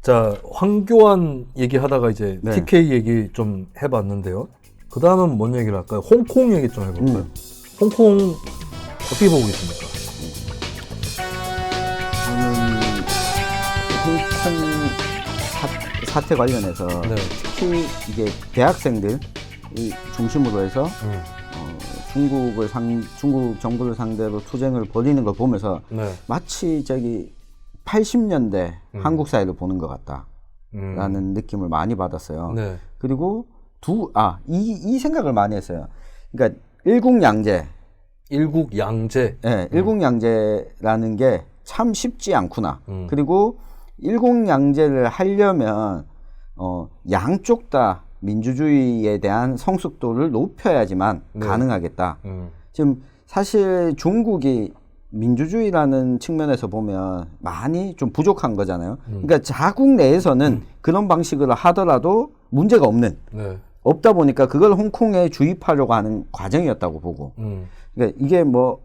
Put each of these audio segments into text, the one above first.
자, 황교안 얘기하다가 이제 네. TK 얘기 좀 해봤는데요. 그 다음은 뭔 얘기를 할까요? 홍콩 얘기 좀 해볼까요? 홍콩 어떻게 보고 있습니까? 저는 홍콩 사태 관련해서 네. 특히 이게 대학생들 중심으로 해서 중국 정부를 상대로 투쟁을 벌이는 걸 보면서 네. 마치 저기 80년대 한국 사회를 보는 것 같다라는 느낌을 많이 받았어요. 네. 그리고 이 생각을 많이 했어요. 그러니까 일국양제. 일국양제. 네, 일국양제라는 게 참 쉽지 않구나. 그리고 일국양제를 하려면 양쪽 다 민주주의에 대한 성숙도를 높여야지만 네. 가능하겠다. 지금 사실 중국이 민주주의라는 측면에서 보면 많이 좀 부족한 거잖아요. 그러니까 자국 내에서는 그런 방식으로 하더라도 문제가 네. 없다 보니까 그걸 홍콩에 주입하려고 하는 과정이었다고 보고. 그러니까 이게 뭐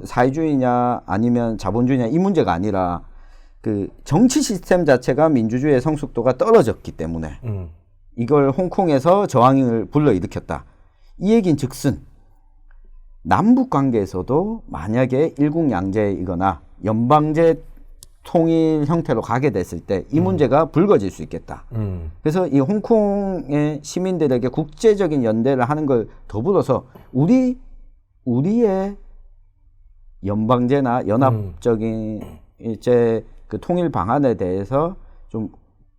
사회주의냐 아니면 자본주의냐 이 문제가 아니라 그 정치 시스템 자체가 민주주의의 성숙도가 떨어졌기 때문에 이걸 홍콩에서 저항을 불러일으켰다. 이 얘기는 즉슨 남북 관계에서도 만약에 일국양제이거나 연방제 통일 형태로 가게 됐을 때 이 문제가 불거질 수 있겠다. 그래서 이 홍콩의 시민들에게 국제적인 연대를 하는 걸 더불어서 우리의 연방제나 연합적인 이제 그 통일 방안에 대해서 좀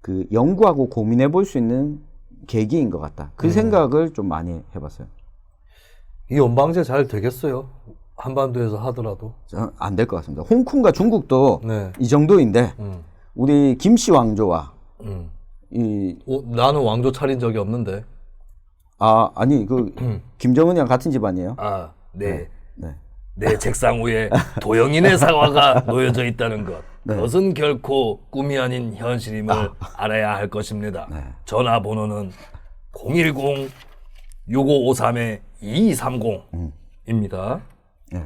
그 연구하고 고민해 볼 수 있는 계기인 것 같다. 그 생각을 좀 많이 해봤어요. 이 연방제 잘 되겠어요? 한반도에서 하더라도. 안 될 것 같습니다. 홍콩과 중국도 네. 이 정도인데 우리 김씨 왕조와 나는 왕조 차린 적이 없는데. 아니 그 김정은이랑 같은 집안이에요. 네. 네. 내 책상 위에 도영인의 사과가 놓여져 있다는 것. 네. 그것은 결코 꿈이 아닌 현실임을 알아야 할 것입니다. 네. 전화번호는 010-6553-2230입니다. 네.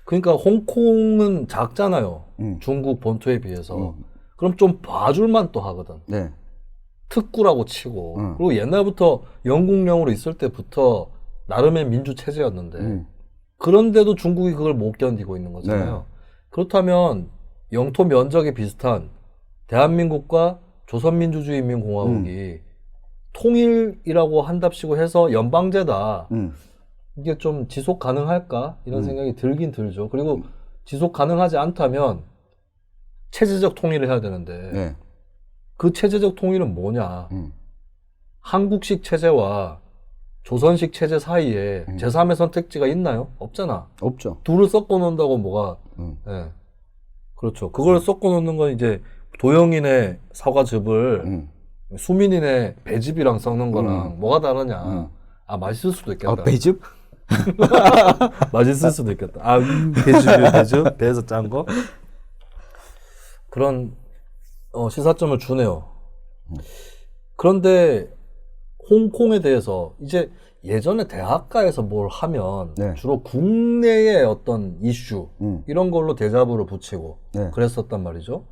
그러니까 홍콩은 작잖아요. 중국 본토에 비해서. 그럼 좀 봐줄만 또 하거든. 네. 특구라고 치고. 그리고 옛날부터 영국령으로 있을 때부터 나름의 민주 체제였는데 그런데도 중국이 그걸 못 견디고 있는 거잖아요. 네. 그렇다면 영토 면적이 비슷한 대한민국과 조선민주주의인민공화국이 통일이라고 한답시고 해서 연방제다. 이게 좀 지속 가능할까? 이런 생각이 들긴 들죠. 그리고 지속 가능하지 않다면 체제적 통일을 해야 되는데 네. 그 체제적 통일은 뭐냐? 한국식 체제와 조선식 체제 사이에 제3의 선택지가 있나요? 없잖아. 없죠. 둘을 섞어 놓는다고 뭐가 예. 그렇죠. 그걸 섞어 놓는 건 이제 도영인의 사과즙을 수민인의 배즙이랑 섞는 거랑 뭐가 다르냐. 맛있을 수도 있겠다. 배즙? 맛있을 수도 있겠다. 배즙? 배에서 짠 거? 그런 시사점을 주네요. 그런데 홍콩에 대해서 이제 예전에 대학가에서 뭘 하면 네. 주로 국내의 어떤 이슈 이런 걸로 대자보를 붙이고 네. 그랬었단 말이죠.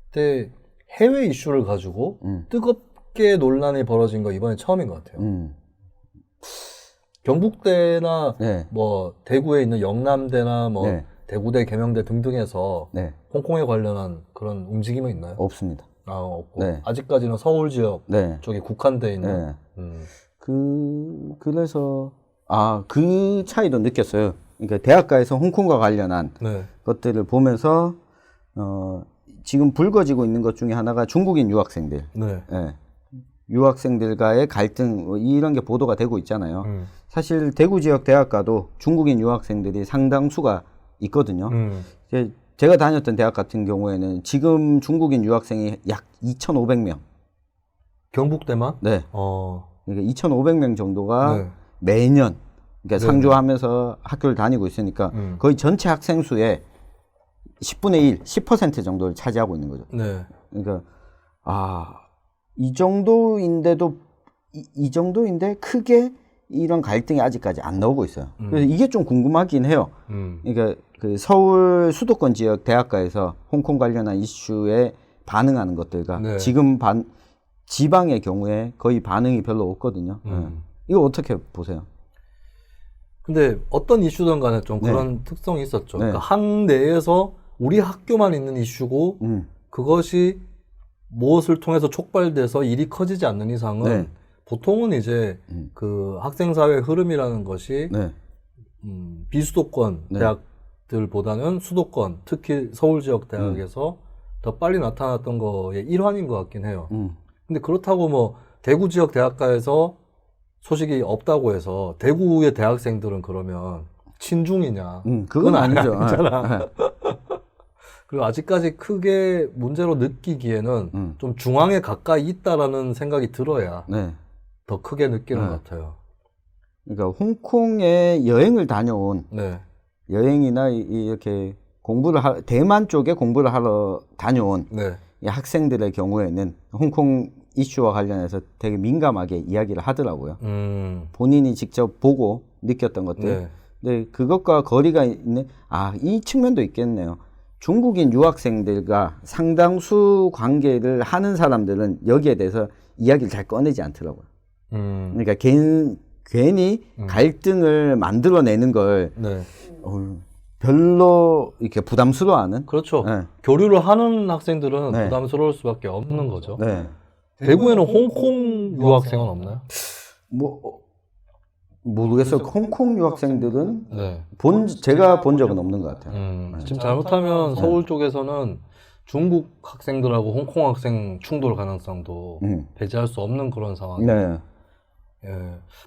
근데 해외 이슈를 가지고 뜨겁게 논란이 벌어진 거 이번에 처음인 것 같아요. 경북대나 네. 뭐 대구에 있는 영남대나 뭐 네. 대구대, 계명대 등등에서 네. 홍콩에 관련한 그런 움직임이 있나요? 없습니다. 없고 네. 아직까지는 서울 지역 네. 쪽에 국한돼 있는. 네. 그래서 그 차이도 느꼈어요. 그러니까 대학가에서 홍콩과 관련한 네. 것들을 보면서 지금 불거지고 있는 것 중에 하나가 중국인 유학생들. 네. 예. 유학생들과의 갈등 이런 게 보도가 되고 있잖아요. 사실 대구 지역 대학가도 중국인 유학생들이 상당수가 있거든요. 제가 다녔던 대학 같은 경우에는 지금 중국인 유학생이 약 2,500명. 경북대만? 네. 그러니까 2,500명 정도가 네. 매년 그러니까 네. 상주하면서 학교를 다니고 있으니까 거의 전체 학생 수의 10분의 1, 10% 정도를 차지하고 있는 거죠. 네. 그러니까 이 정도인데도 이 정도인데 크게 이런 갈등이 아직까지 안 나오고 있어요. 그래서 이게 좀 궁금하긴 해요. 그러니까 그 서울 수도권 지역 대학가에서 홍콩 관련한 이슈에 반응하는 것들과 네. 지금 지방의 경우에 거의 반응이 별로 없거든요. 이거 어떻게 보세요? 근데 어떤 이슈든 간에 좀 네. 그런 특성이 있었죠. 네. 그러니까 학 내에서 우리 학교만 있는 이슈고 그것이 무엇을 통해서 촉발돼서 일이 커지지 않는 이상은 네. 보통은 이제 그 학생사회 흐름이라는 것이 네. 비수도권 네. 대학들보다는 수도권, 특히 서울 지역 대학에서 더 빨리 나타났던 거의 일환인 것 같긴 해요. 근데 그렇다고 뭐 대구 지역 대학가에서 소식이 없다고 해서 대구의 대학생들은 그러면 친중이냐? 그건 아니죠. 아니잖아. 그리고 아직까지 크게 문제로 느끼기에는 좀 중앙에 가까이 있다라는 생각이 들어야 네. 더 크게 느끼는 네. 것 같아요. 그러니까 홍콩에 여행을 다녀온 네. 여행이나 이렇게 대만 쪽에 공부를 하러 다녀온 네. 이 학생들의 경우에는 홍콩 이슈와 관련해서 되게 민감하게 이야기를 하더라고요. 본인이 직접 보고 느꼈던 것들. 네. 근데 그것과 거리가 있는, 이 측면도 있겠네요. 중국인 유학생들과 상당수 관계를 하는 사람들은 여기에 대해서 이야기를 잘 꺼내지 않더라고요. 그러니까 괜히 갈등을 만들어내는 걸 네. 별로 이렇게 부담스러워하는. 그렇죠. 네. 교류를 하는 학생들은 네. 부담스러울 수밖에 없는 거죠. 네. 대구에는 홍콩 유학생은 없나요? 모르겠어요. 홍콩 유학생들은 네. 제가 본 적은 없는 것 같아요. 지금 잘못하면 서울 쪽에서는 중국 학생들하고 홍콩 학생 충돌 가능성도 배제할 수 없는 그런 상황. 네. 예.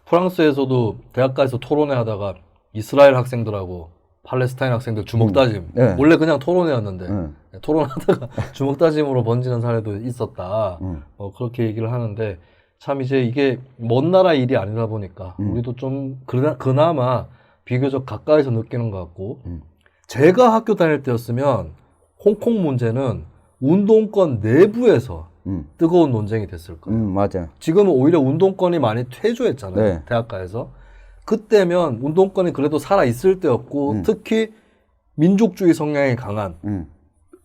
프랑스에서도 대학가에서 토론회 하다가 이스라엘 학생들하고 팔레스타인 학생들 주먹 다짐. 네. 원래 그냥 토론회였는데 토론하다가 주먹 다짐으로 번지는 사례도 있었다. 그렇게 얘기를 하는데 참 이제 이게 먼 나라 일이 아니다 보니까 우리도 좀 그나마 비교적 가까이서 느끼는 것 같고 제가 학교 다닐 때였으면 홍콩 문제는 운동권 내부에서 뜨거운 논쟁이 됐을 거예요. 맞아요. 지금은 오히려 운동권이 많이 퇴조했잖아요. 네. 대학가에서. 그때면 운동권이 그래도 살아있을 때였고 특히 민족주의 성향이 강한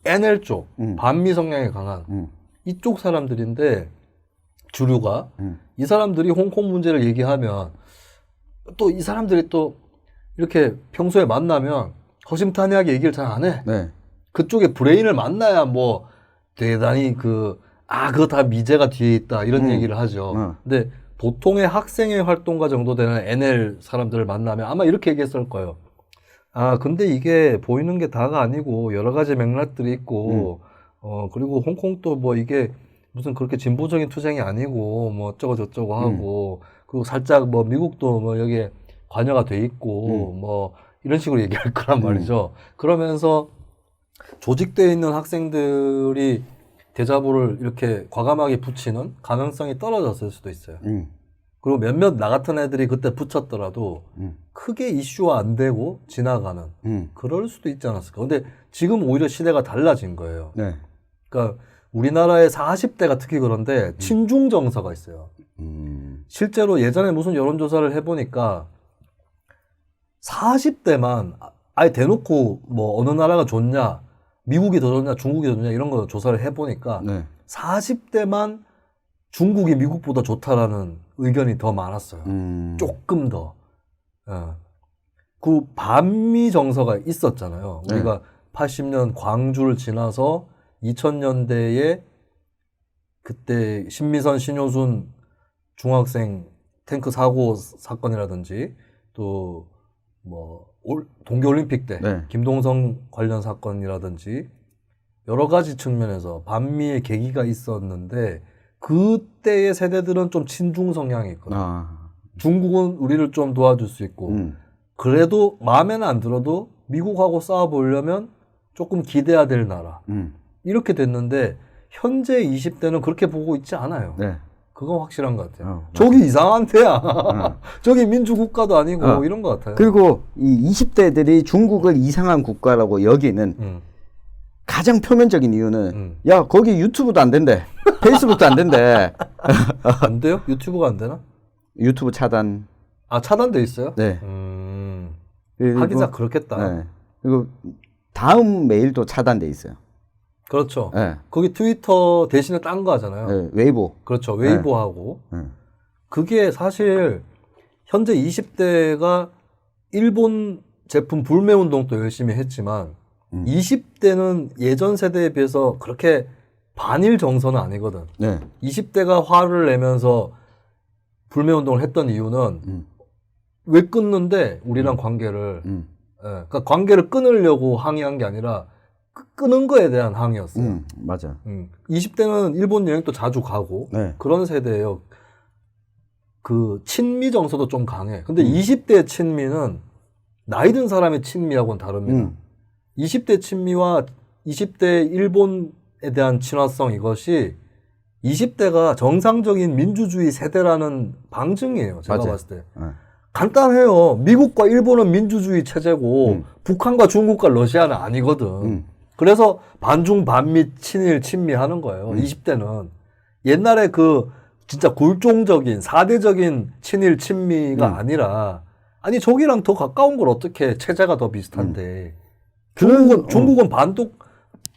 NL 쪽, 반미 성향이 강한 이쪽 사람들인데 주류가 이 사람들이 홍콩 문제를 얘기하면 또 이 사람들이 또 이렇게 평소에 만나면 허심탄회하게 얘기를 잘 안 해. 네. 그쪽에 브레인을 만나야 뭐 대단히 그거 다 미제가 뒤에 있다 이런 얘기를 하죠. 근데 보통의 학생회 활동가 정도 되는 NL 사람들을 만나면 아마 이렇게 얘기했을 거예요. 근데 이게 보이는 게 다가 아니고 여러 가지 맥락들이 있고 그리고 홍콩도 뭐 이게 무슨 그렇게 진보적인 투쟁이 아니고 뭐 어쩌고 저쩌고 하고 그리고 살짝 뭐 미국도 뭐 여기에 관여가 돼 있고 뭐 이런 식으로 얘기할 거란 말이죠. 그러면서 조직되어 있는 학생들이 대자보를 이렇게 과감하게 붙이는 가능성이 떨어졌을 수도 있어요. 그리고 몇몇 나 같은 애들이 그때 붙였더라도 크게 이슈화 안 되고 지나가는 그럴 수도 있지 않았을까. 근데 지금 오히려 시대가 달라진 거예요. 네. 그러니까 우리나라의 40대가 특히 그런데 친중 정서가 있어요. 실제로 예전에 무슨 여론조사를 해보니까 40대만 아예 대놓고 뭐 어느 나라가 좋냐, 미국이 더 좋냐, 중국이 더 좋냐 이런 거 조사를 해보니까 40대만 중국이 미국보다 좋다라는 의견이 더 많았어요. 조금 더. 그 반미 정서가 있었잖아요. 우리가 80년 광주를 지나서 2000년대에 그때 신미선, 신효순 중학생 탱크 사고 사건이라든지 또 뭐 동계올림픽 때 김동성 관련 사건이라든지 여러 가지 측면에서 반미의 계기가 있었는데 그때의 세대들은 좀 친중 성향이 있거든요. 중국은 우리를 좀 도와줄 수 있고 그래도 마음에는 안 들어도 미국하고 싸워보려면 조금 기대야 될 나라. 이렇게 됐는데 현재 20대는 그렇게 보고 있지 않아요. 네. 그건 확실한 것 같아요. 저기 이상한 데야. 저기 민주국가도 아니고 이런 것 같아요. 그리고 이 20대들이 중국을 이상한 국가라고 여기는 가장 표면적인 이유는 야 거기 유튜브도 안 된대. 페이스북도 안 된대. 안 돼요? 유튜브가 안 되나? 유튜브 차단. 차단돼 있어요? 네. 하기자 그렇겠다. 네. 그리고 다음 메일도 차단돼 있어요. 그렇죠. 예. 거기 트위터 대신에 딴 거 하잖아요. 예, 웨이보. 그렇죠. 웨이보하고. 그게 사실 현재 20대가 일본 제품 불매 운동도 열심히 했지만 20대는 예전 세대에 비해서 그렇게 반일 정서는 아니거든. 네. 20대가 화를 내면서 불매 운동을 했던 이유는 왜 끊는데 우리랑 관계를 예, 그러니까 관계를 끊으려고 항의한 게 아니라 끄는 거에 대한 항의였어요. 맞아. 20대는 일본 여행도 자주 가고 네. 그런 세대예요. 그 친미 정서도 좀 강해. 근데 20대 친미는 나이 든 사람의 친미하고는 다릅니다. 20대 친미와 20대 일본에 대한 친화성 이것이 20대가 정상적인 민주주의 세대라는 방증이에요. 제가 맞아요. 봤을 때. 간단해요. 미국과 일본은 민주주의 체제고 북한과 중국과 러시아는 아니거든. 그래서 반중 반미 친일 친미 하는 거예요. 20대는 옛날에 그 진짜 굴종적인 사대적인 친일 친미가 아니라 아니 저기랑 더 가까운 걸 어떻게 체제가 더 비슷한데 중국은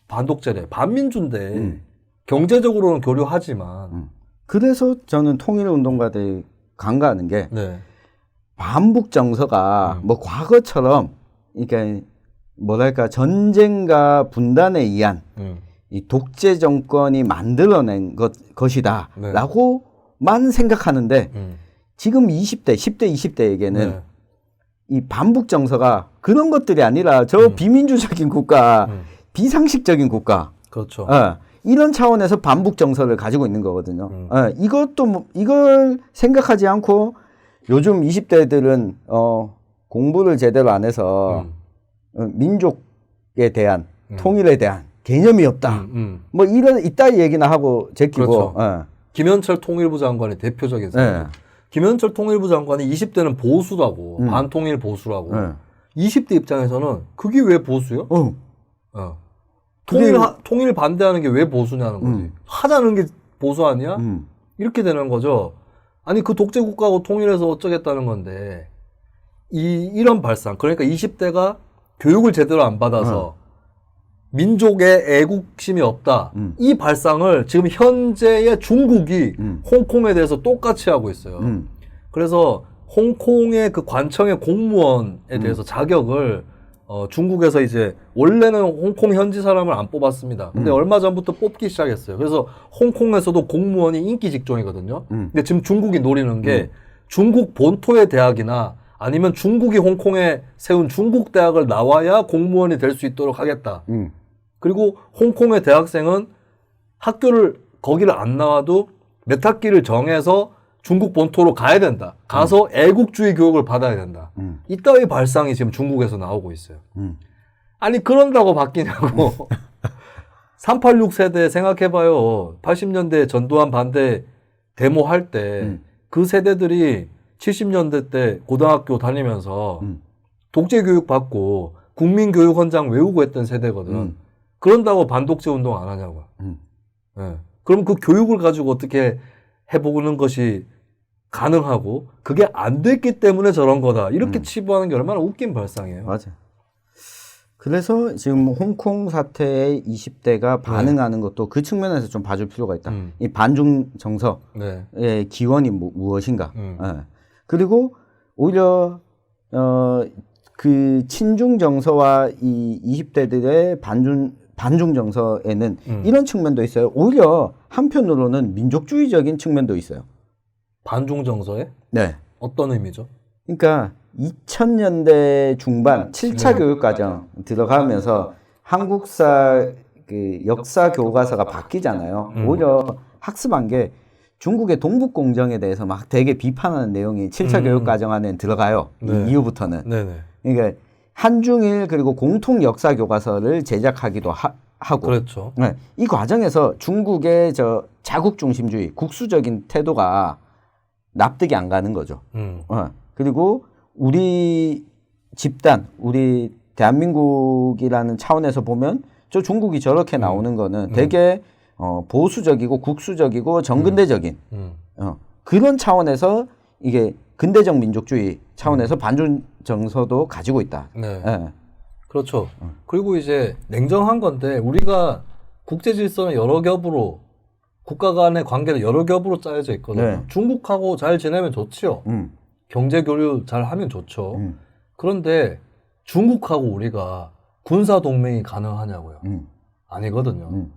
반독재래 반민주인데 경제적으로는 교류하지만 그래서 저는 통일운동가들이 간과하는 게 네. 반북 정서가 뭐 과거처럼 그러니까 뭐랄까 전쟁과 분단에 의한 이 독재 정권이 만들어낸 것이다라고만 생각하는데 지금 20대, 10대, 20대에게는 네. 이 반북 정서가 그런 것들이 아니라 저 비민주적인 국가, 비상식적인 국가, 그렇죠. 이런 차원에서 반북 정서를 가지고 있는 거거든요. 이걸 생각하지 않고 요즘 20대들은 공부를 제대로 안 해서 민족에 대한 통일에 대한 개념이 없다. 뭐 이따위 얘기나 하고 제끼고. 그렇죠. 김현철 통일부 장관의 대표적인 사례. 김현철 통일부 장관이 20대는 보수라고 반통일 보수라고. 20대 입장에서는 그게 왜 보수요? 통일 반대하는 게 왜 보수냐는 거지. 하자는 게 보수 아니야? 이렇게 되는 거죠. 아니 그 독재 국가하고 통일해서 어쩌겠다는 건데 이런 발상. 그러니까 20대가 교육을 제대로 안 받아서 민족의 애국심이 없다. 이 발상을 지금 현재의 중국이 홍콩에 대해서 똑같이 하고 있어요. 그래서 홍콩의 그 관청의 공무원에 대해서 자격을 중국에서 이제 원래는 홍콩 현지 사람을 안 뽑았습니다. 근데 얼마 전부터 뽑기 시작했어요. 그래서 홍콩에서도 공무원이 인기 직종이거든요. 근데 지금 중국이 노리는 게 중국 본토의 대학이나 아니면 중국이 홍콩에 세운 중국 대학을 나와야 공무원이 될 수 있도록 하겠다. 그리고 홍콩의 대학생은 학교를 거기를 안 나와도 몇 학기를 정해서 중국 본토로 가야 된다. 가서 애국주의 교육을 받아야 된다. 이따위 발상이 지금 중국에서 나오고 있어요. 아니 그런다고 바뀌냐고. 386 세대 생각해봐요. 80년대 전두환 반대 데모할 때 그 세대들이 70년대 때 고등학교 다니면서 독재교육 받고 국민교육헌장 외우고 했던 세대거든. 그런다고 반독재 운동 안 하냐고. 네. 그럼 그 교육을 가지고 어떻게 해보는 것이 가능하고 그게 안 됐기 때문에 저런 거다. 이렇게 치부하는 게 얼마나 웃긴 발상이에요. 맞아요. 그래서 지금 홍콩 사태에 20대가 반응하는 것도 그 측면에서 좀 봐줄 필요가 있다. 이 반중 정서의 기원이 무엇인가. 그리고 오히려 그 친중 정서와 이 20대들의 반중 정서에는 이런 측면도 있어요. 오히려 한편으로는 민족주의적인 측면도 있어요. 반중 정서에? 네. 어떤 의미죠? 그러니까 2000년대 중반 7차 교육과정 들어가면서 한국사 그 역사 교과서가 바뀌잖아요. 오히려 학습한 게 중국의 동북공정에 대해서 막 되게 비판하는 내용이 7차 교육과정 안에 들어가요. 네. 이 이후부터는. 네네. 그러니까 한중일 그리고 공통 역사 교과서를 제작하기도 하고. 그렇죠. 네. 이 과정에서 중국의 저 자국 중심주의, 국수적인 태도가 납득이 안 가는 거죠. 그리고 우리 집단, 우리 대한민국이라는 차원에서 보면 저 중국이 저렇게 나오는 거는 되게 보수적이고 국수적이고 정근대적인 그런 차원에서 이게 근대적 민족주의 차원에서 반중 정서도 가지고 있다. 네. 네. 그렇죠. 그리고 이제 냉정한 건데 우리가 국제 질서는 여러 겹으로 국가 간의 관계는 여러 겹으로 짜여져 있거든요. 네. 중국하고 잘 지내면 좋지요. 경제 교류 잘 하면 좋죠. 그런데 중국하고 우리가 군사 동맹이 가능하냐고요. 아니거든요.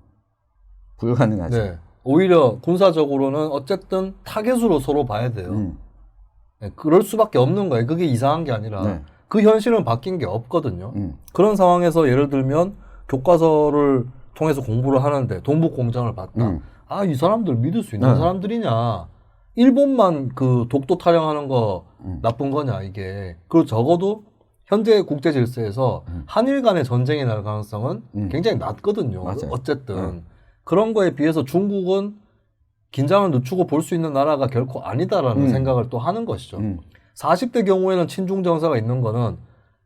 불가능하죠. 네. 오히려 군사적으로는 어쨌든 타겟으로 서로 봐야 돼요. 네, 그럴 수밖에 없는 거예요. 그게 이상한 게 아니라 네. 그 현실은 바뀐 게 없거든요. 그런 상황에서 예를 들면 교과서를 통해서 공부를 하는데 동북 공장을 봤다. 아, 이 사람들 믿을 수 있는 네. 사람들이냐. 일본만 그 독도 타령하는 거 나쁜 거냐 이게. 그리고 적어도 현재 국제 질서에서 한일 간의 전쟁이 날 가능성은 굉장히 낮거든요. 맞아요. 어쨌든 그런 거에 비해서 중국은 긴장을 늦추고 볼 수 있는 나라가 결코 아니다라는 생각을 또 하는 것이죠. 40대 경우에는 친중 정사가 있는 거는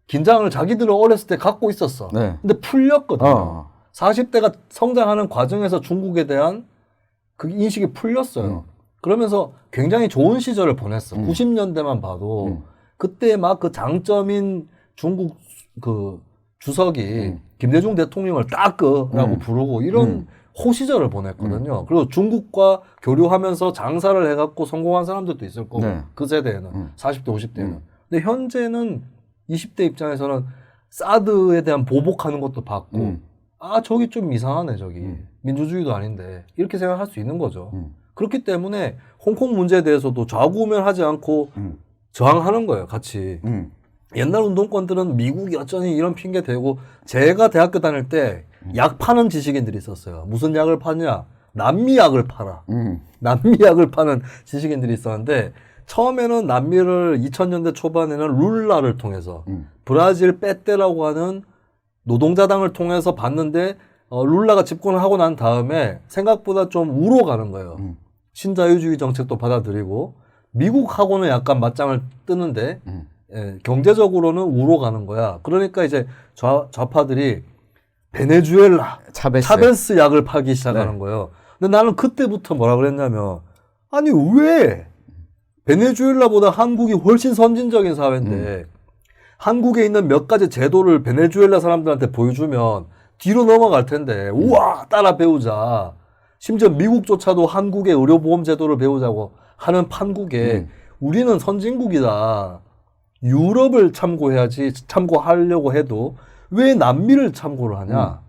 긴장을 자기들은 어렸을 때 갖고 있었어. 네. 근데 풀렸거든요. 40대가 성장하는 과정에서 중국에 대한 그 인식이 풀렸어요. 그러면서 굉장히 좋은 시절을 보냈어. 90년대만 봐도 그때 막 그 장점인 중국 그 주석이 김대중 대통령을 따끄라고 부르고 이런 호시절을 보냈거든요. 그리고 중국과 교류하면서 장사를 해갖고 성공한 사람들도 있을 거고 네. 그 세대에는 40대, 50대에는. 근데 현재는 20대 입장에서는 사드에 대한 보복하는 것도 봤고 아 저기 좀 이상하네 저기 민주주의도 아닌데 이렇게 생각할 수 있는 거죠. 그렇기 때문에 홍콩 문제에 대해서도 좌우면하지 않고 저항하는 거예요, 같이. 옛날 운동권들은 미국이 어쩌니 이런 핑계 대고 제가 대학교 다닐 때 약 파는 지식인들이 있었어요. 무슨 약을 파냐? 남미약을 팔아. 남미약을 파는 지식인들이 있었는데 처음에는 남미를 2000년대 초반에는 룰라를 통해서 브라질 빼떼라고 하는 노동자당을 통해서 봤는데 룰라가 집권을 하고 난 다음에 생각보다 좀 우로 가는 거예요. 신자유주의 정책도 받아들이고 미국하고는 약간 맞짱을 뜨는데 예, 경제적으로는 우로 가는 거야. 그러니까 이제 좌파들이 베네수엘라 차베스 약을 팔기 시작하는 네. 거예요. 근데 나는 그때부터 뭐라 그랬냐면 아니 왜 베네수엘라보다 한국이 훨씬 선진적인 사회인데 한국에 있는 몇 가지 제도를 베네수엘라 사람들한테 보여주면 뒤로 넘어갈 텐데 우와 따라 배우자. 심지어 미국조차도 한국의 의료보험 제도를 배우자고 하는 판국에 우리는 선진국이다. 유럽을 참고해야지 참고하려고 해도 왜 남미를 참고를 하냐.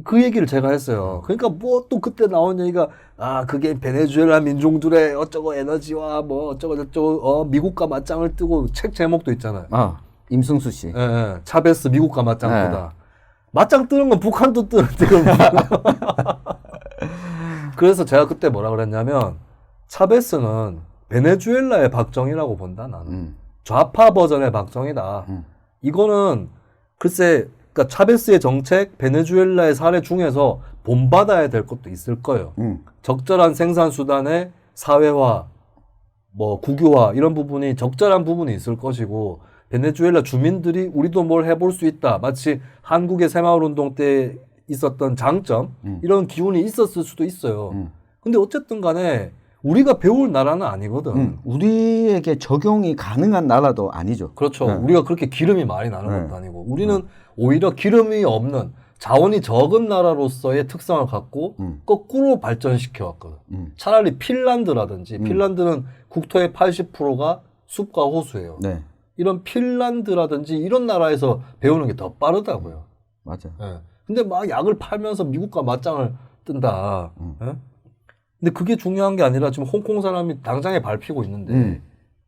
그 얘기를 제가 했어요. 그러니까 뭐 또 그때 나온 얘기가 아 그게 베네수엘라 민중들의 어쩌고 에너지와 뭐 어쩌고 저쩌고 미국과 맞짱을 뜨고 책 제목도 있잖아요. 아 임승수 씨. 예, 예. 차베스 미국과 맞짱 뜨다. 맞짱 뜨는 건 북한도 뜨는데 그래서 제가 그때 뭐라 그랬냐면 차베스는 베네수엘라의 박정희라고 본다 나는. 좌파 버전의 박정희다. 이거는 글쎄 그러니까 차베스의 정책, 베네수엘라의 사례 중에서 본받아야 될 것도 있을 거예요. 적절한 생산 수단의 사회화, 뭐 국유화 이런 부분이 적절한 부분이 있을 것이고 베네수엘라 주민들이 우리도 뭘 해볼 수 있다. 마치 한국의 새마을운동 때 있었던 장점 이런 기운이 있었을 수도 있어요. 근데 어쨌든 간에 우리가 배울 나라는 아니거든. 우리에게 적용이 가능한 나라도 아니죠. 그렇죠. 우리가 그렇게 기름이 많이 나는 것도 아니고 우리는 오히려 기름이 없는 자원이 적은 나라로서의 특성을 갖고 거꾸로 발전시켜 왔거든. 차라리 핀란드라든지 핀란드는 국토의 80%가 숲과 호수예요. 네. 이런 핀란드라든지 이런 나라에서 배우는 게 더 빠르다고요. 맞아요. 예. 근데 막 약을 팔면서 미국과 맞짱을 뜬다. 예? 근데 그게 중요한 게 아니라 지금 홍콩 사람이 당장에 밟히고 있는데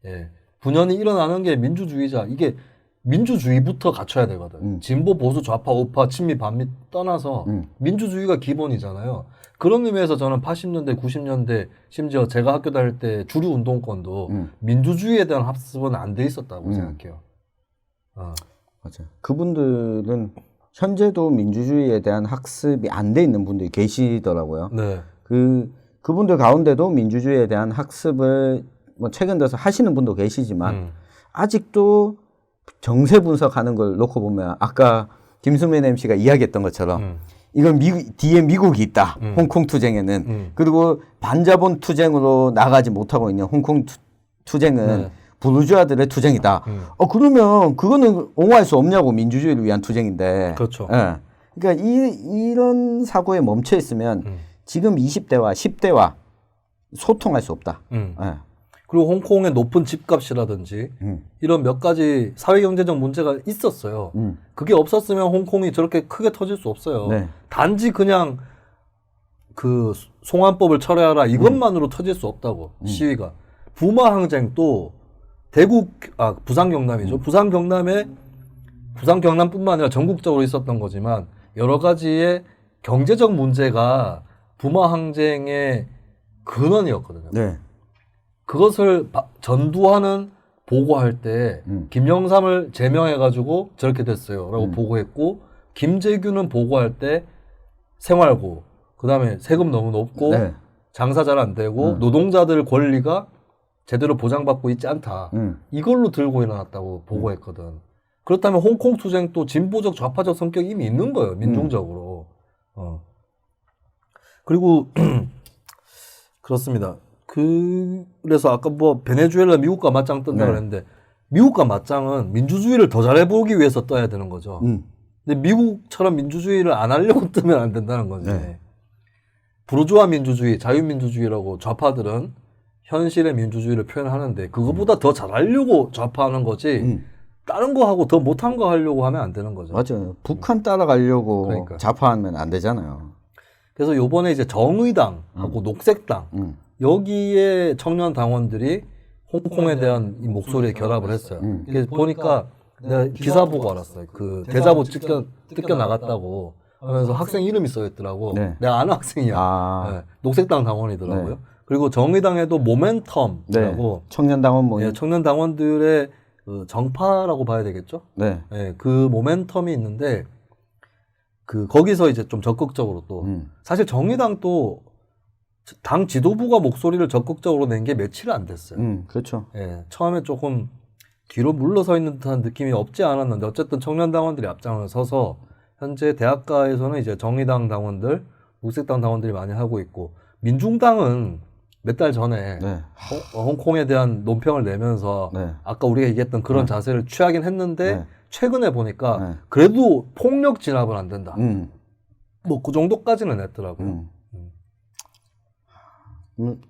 예. 분연히 일어나는 게 민주주의자. 이게 민주주의부터 갖춰야 되거든. 진보, 보수, 좌파, 우파, 친미, 반미 떠나서 민주주의가 기본이잖아요. 그런 의미에서 저는 80년대, 90년대 심지어 제가 학교 다닐 때 주류 운동권도 민주주의에 대한 학습은 안 돼 있었다고 생각해요. 맞아요. 그분들은 현재도 민주주의에 대한 학습이 안 돼 있는 분들이 계시더라고요. 네. 그분들 가운데도 민주주의에 대한 학습을 뭐 최근 들어서 하시는 분도 계시지만 아직도 정세 분석하는 걸 놓고 보면 아까 김수민 MC가 이야기했던 것처럼 이건 뒤에 미국이 있다. 홍콩 투쟁에는. 그리고 반자본 투쟁으로 나가지 못하고 있는 홍콩 투쟁은 부르주아들의 투쟁이다. 그러면 그거는 옹호할 수 없냐고 민주주의를 위한 투쟁인데. 그렇죠. 예. 그러니까 이런 사고에 멈춰 있으면 지금 20대와 10대와 소통할 수 없다. 예. 그리고 홍콩의 높은 집값이라든지 이런 몇 가지 사회경제적 문제가 있었어요. 그게 없었으면 홍콩이 저렇게 크게 터질 수 없어요. 네. 단지 그냥 그 송환법을 철회하라 이것만으로 터질 수 없다고 시위가. 부마 항쟁도 부산 경남이죠. 부산 경남뿐만 아니라 전국적으로 있었던 거지만 여러 가지의 경제적 문제가 부마 항쟁의 근원이었거든요. 네. 그것을 전두환은 보고할 때 김영삼을 제명해가지고 저렇게 됐어요라고 보고했고 김재규는 보고할 때 생활고 그다음에 세금 너무 높고 네. 장사 잘 안 되고 노동자들 권리가 제대로 보장받고 있지 않다. 이걸로 들고 일어났다고 보고했거든. 그렇다면 홍콩 투쟁도 진보적 좌파적 성격이 이미 있는 거예요. 민중적으로. 그리고 그렇습니다. 그래서 아까 뭐 베네수엘라 미국과 맞짱 뜬다 그랬는데 미국과 맞짱은 민주주의를 더 잘해보기 위해서 떠야 되는 거죠. 근데 미국처럼 민주주의를 안 하려고 뜨면 안 된다는 거지. 부르주아 민주주의, 자유민주주의라고 좌파들은 현실의 민주주의를 표현하는데 그거보다 더 잘하려고 좌파하는 거지 다른 거 하고 더 못한 거 하려고 하면 안 되는 거죠. 맞아요. 북한 따라가려고 그러니까. 좌파하면 안 되잖아요. 그래서 요번에 이제 정의당하고 녹색당 여기에 청년 당원들이 홍콩에 대한 이 목소리에 결합을 했어요. 그래서 보니까 내가 기사 보고 알았어요. 그 대자보 뜯겨 나갔다고 하면서 학생 이름이 써 있더라고. 네. 내가 아는 학생이야. 네. 녹색당 당원이더라고요. 네. 그리고 정의당에도 모멘텀이라고 네. 청년 당원 모임. 예, 청년 당원들의 그 정파라고 봐야 되겠죠. 네. 예, 그 모멘텀이 있는데 거기서 이제 좀 적극적으로 또 사실 정의당도 당 지도부가 목소리를 적극적으로 낸 게 며칠 안 됐어요. 그렇죠. 예, 처음에 조금 뒤로 물러서 있는 듯한 느낌이 없지 않았는데 어쨌든 청년 당원들이 앞장을 서서 현재 대학가에서는 이제 정의당 당원들, 녹색당 당원들이 많이 하고 있고 민중당은 몇 달 전에 네. 홍콩에 대한 논평을 내면서 네. 아까 우리가 얘기했던 그런 자세를 취하긴 했는데 네. 최근에 보니까 네. 그래도 폭력 진압은 안 된다. 뭐 그 정도까지는 했더라고요.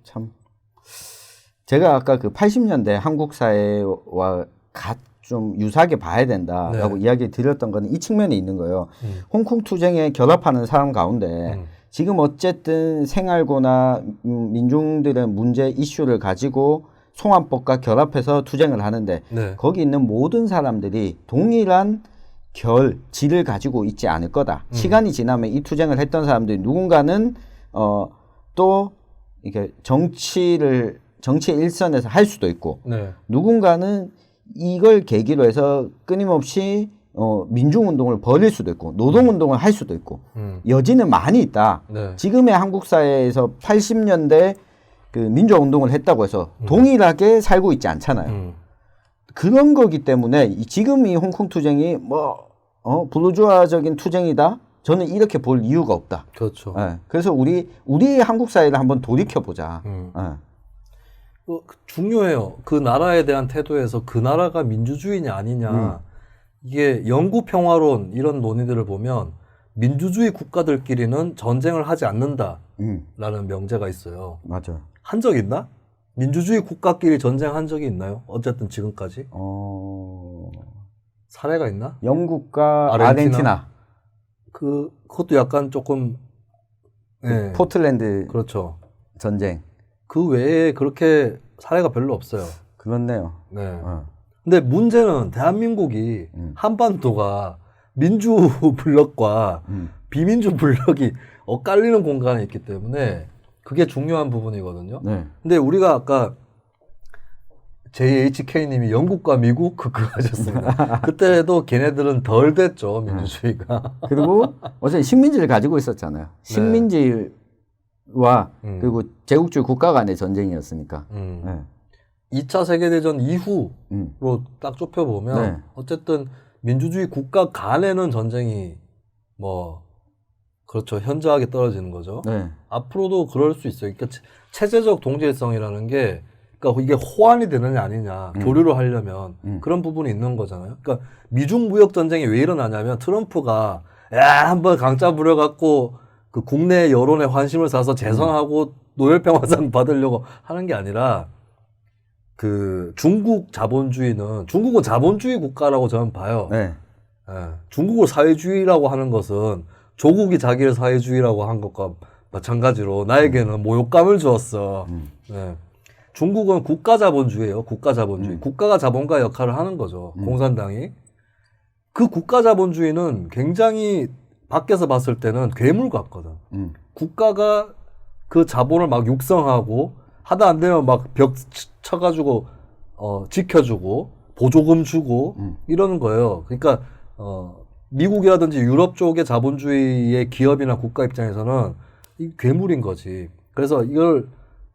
참. 제가 아까 그 80년대 한국 사회와 좀 유사하게 봐야 된다라고 이야기 드렸던 거는 이 측면에 있는 거예요. 홍콩 투쟁에 결합하는 사람 가운데 지금 어쨌든 생활고나 민중들의 문제 이슈를 가지고 송환법과 결합해서 투쟁을 하는데 거기 있는 모든 사람들이 동일한 질을 가지고 있지 않을 거다. 시간이 지나면 이 투쟁을 했던 사람들이 누군가는 또 이렇게 정치의 일선에서 할 수도 있고 누군가는 이걸 계기로 해서 끊임없이 민중운동을 벌일 수도 있고 노동운동을 할 수도 있고 여지는 많이 있다. 지금의 한국 사회에서 80년대 그 민주화운동을 했다고 해서 동일하게 살고 있지 않잖아요. 그런 거기 때문에 지금 이 홍콩 투쟁이 부르주아적인 투쟁이다. 저는 이렇게 볼 이유가 없다. 그렇죠. 네. 그래서 우리 한국 사회를 한번 돌이켜 보자. 중요해요. 그 나라에 대한 태도에서 그 나라가 민주주의냐 아니냐. 이게 영구 평화론 이런 논의들을 보면 민주주의 국가들끼리는 전쟁을 하지 않는다라는 명제가 있어요. 맞아요. 한 적 있나? 민주주의 국가끼리 전쟁한 적이 있나요? 어쨌든 지금까지? 사례가 있나? 영국과 아르헨티나. 그것도 약간 조금 포틀랜드 그렇죠. 전쟁. 그 외에 그렇게 사례가 별로 없어요. 그렇네요. 네. 근데 문제는 대한민국이 한반도가 민주 블록과 비민주 블록이 엇갈리는 공간에 있기 때문에 그게 중요한 부분이거든요. 근데 우리가 아까 JHK님이 영국과 미국 그거 하셨습니다. 그때도 걔네들은 덜 됐죠, 민주주의가. 그리고 어차피 식민지를 가지고 있었잖아요. 식민지와 그리고 제국주의 국가 간의 전쟁이었으니까. 2차 세계대전 이후로 딱 좁혀보면 어쨌든 민주주의 국가 간에는 전쟁이 그렇죠. 현저하게 떨어지는 거죠. 앞으로도 그럴 수 있어요. 그러니까 체제적 동질성이라는 게 그러니까 이게 호환이 되느냐 아니냐 교류를 하려면 그런 부분이 있는 거잖아요. 그러니까 미중 무역 전쟁이 왜 일어나냐면 트럼프가 한번 강짜 부려갖고 그 국내 여론의 환심을 사서 재선하고 노벨평화상 받으려고 하는 게 아니라 그 중국 자본주의는 중국은 자본주의 국가라고 저는 봐요. 네. 중국을 사회주의라고 하는 것은 조국이 자기를 사회주의라고 한 것과 마찬가지로 나에게는 모욕감을 주었어. 네. 중국은 국가자본주의예요. 국가자본주의. 국가가 자본가 역할을 하는 거죠. 공산당이. 그 국가자본주의는 굉장히 밖에서 봤을 때는 괴물 같거든. 국가가 그 자본을 막 육성하고 하다 안 되면 막 벽 쳐가지고 지켜주고 보조금 주고 이러는 거예요. 그러니까 미국이라든지 유럽 쪽의 자본주의의 기업이나 국가 입장에서는 이 괴물인 거지. 그래서 이걸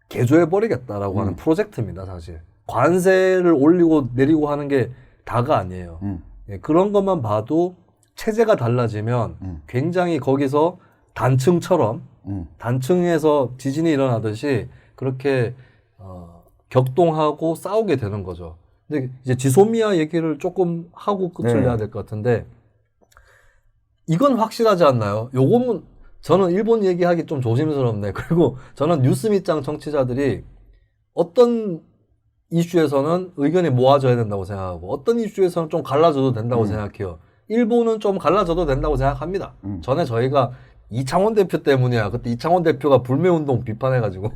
개조해 버리겠다라고 하는 프로젝트입니다, 사실. 관세를 올리고 내리고 하는 게 다가 아니에요. 예, 그런 것만 봐도 체제가 달라지면 굉장히 거기서 단층처럼 단층에서 지진이 일어나듯이 그렇게 격동하고 싸우게 되는 거죠. 근데 이제 지소미아 얘기를 조금 하고 끝을 내야 될 것 같은데 이건 확실하지 않나요? 요거는 저는 일본 얘기하기 좀 조심스럽네. 그리고 저는 뉴스 밑장 청취자들이 어떤 이슈에서는 의견이 모아져야 된다고 생각하고 어떤 이슈에서는 좀 갈라져도 된다고 생각해요. 일본은 좀 갈라져도 된다고 생각합니다. 전에 저희가 이창원 대표 때문이야. 그때 이창원 대표가 불매운동 비판해가지고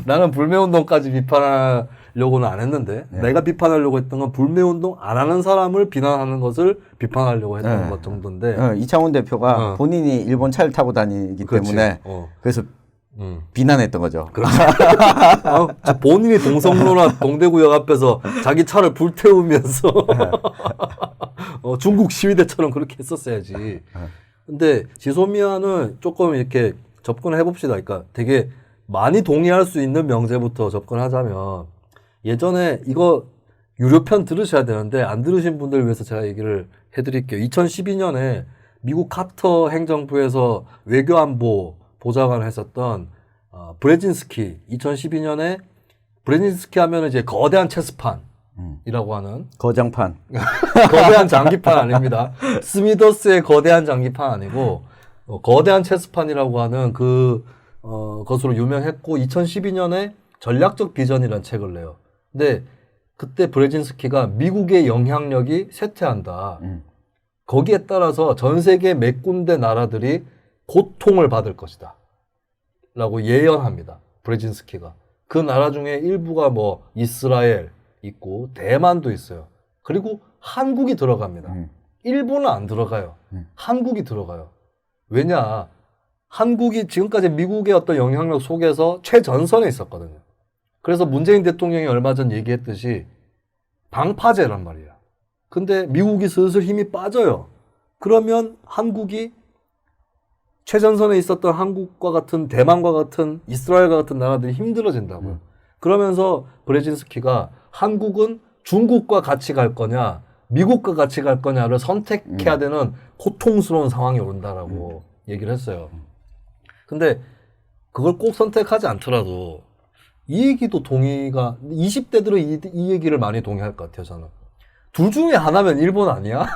나는 불매운동까지 비판하려고는 안 했는데 내가 비판하려고 했던 건 불매운동 안 하는 사람을 비난하는 것을 비판하려고 했던 것 정도인데 이창원 대표가 본인이 일본 차를 타고 다니기 때문에 그래서 비난했던 거죠. 그렇죠. 본인이 동성로나 동대구역 앞에서 자기 차를 불태우면서 중국 시위대처럼 그렇게 했었어야지. 근데 지소미아는 조금 이렇게 접근을 해봅시다. 그러니까 되게 많이 동의할 수 있는 명제부터 접근하자면 예전에 이거 유료편 들으셔야 되는데 안 들으신 분들을 위해서 제가 얘기를 해드릴게요. 2012년에 미국 카터 행정부에서 외교안보 보좌관을 했었던 브레진스키 2012년에 브레진스키 하면 이제 거대한 체스판이라고 하는 거장판 거대한 장기판 아닙니다. 스미더스의 거대한 장기판 아니고 거대한 체스판이라고 하는 그 것으로 유명했고 2012년에 전략적 비전이라는 책을 내요. 근데 그때 브레진스키가 미국의 영향력이 쇠퇴한다. 거기에 따라서 전 세계 몇 군데 나라들이 고통을 받을 것이다. 라고 예언합니다. 브레진스키가. 그 나라 중에 일부가 뭐 이스라엘 있고 대만도 있어요. 그리고 한국이 들어갑니다. 일본은 안 들어가요. 한국이 들어가요. 왜냐? 한국이 지금까지 미국의 어떤 영향력 속에서 최전선에 있었거든요. 그래서 문재인 대통령이 얼마 전 얘기했듯이 방파제란 말이야. 근데 미국이 슬슬 힘이 빠져요. 그러면 한국이 최전선에 있었던 한국과 같은 대만과 같은 이스라엘과 같은 나라들이 힘들어진다고요. 그러면서 브레진스키가 한국은 중국과 같이 갈 거냐 미국과 같이 갈 거냐를 선택해야 되는 고통스러운 상황이 온다라고 얘기를 했어요. 근데 그걸 꼭 선택하지 않더라도 이 얘기도 동의가 20대들은 이 얘기를 많이 동의할 것 같아요. 저는 둘 중에 하나면 일본 아니야?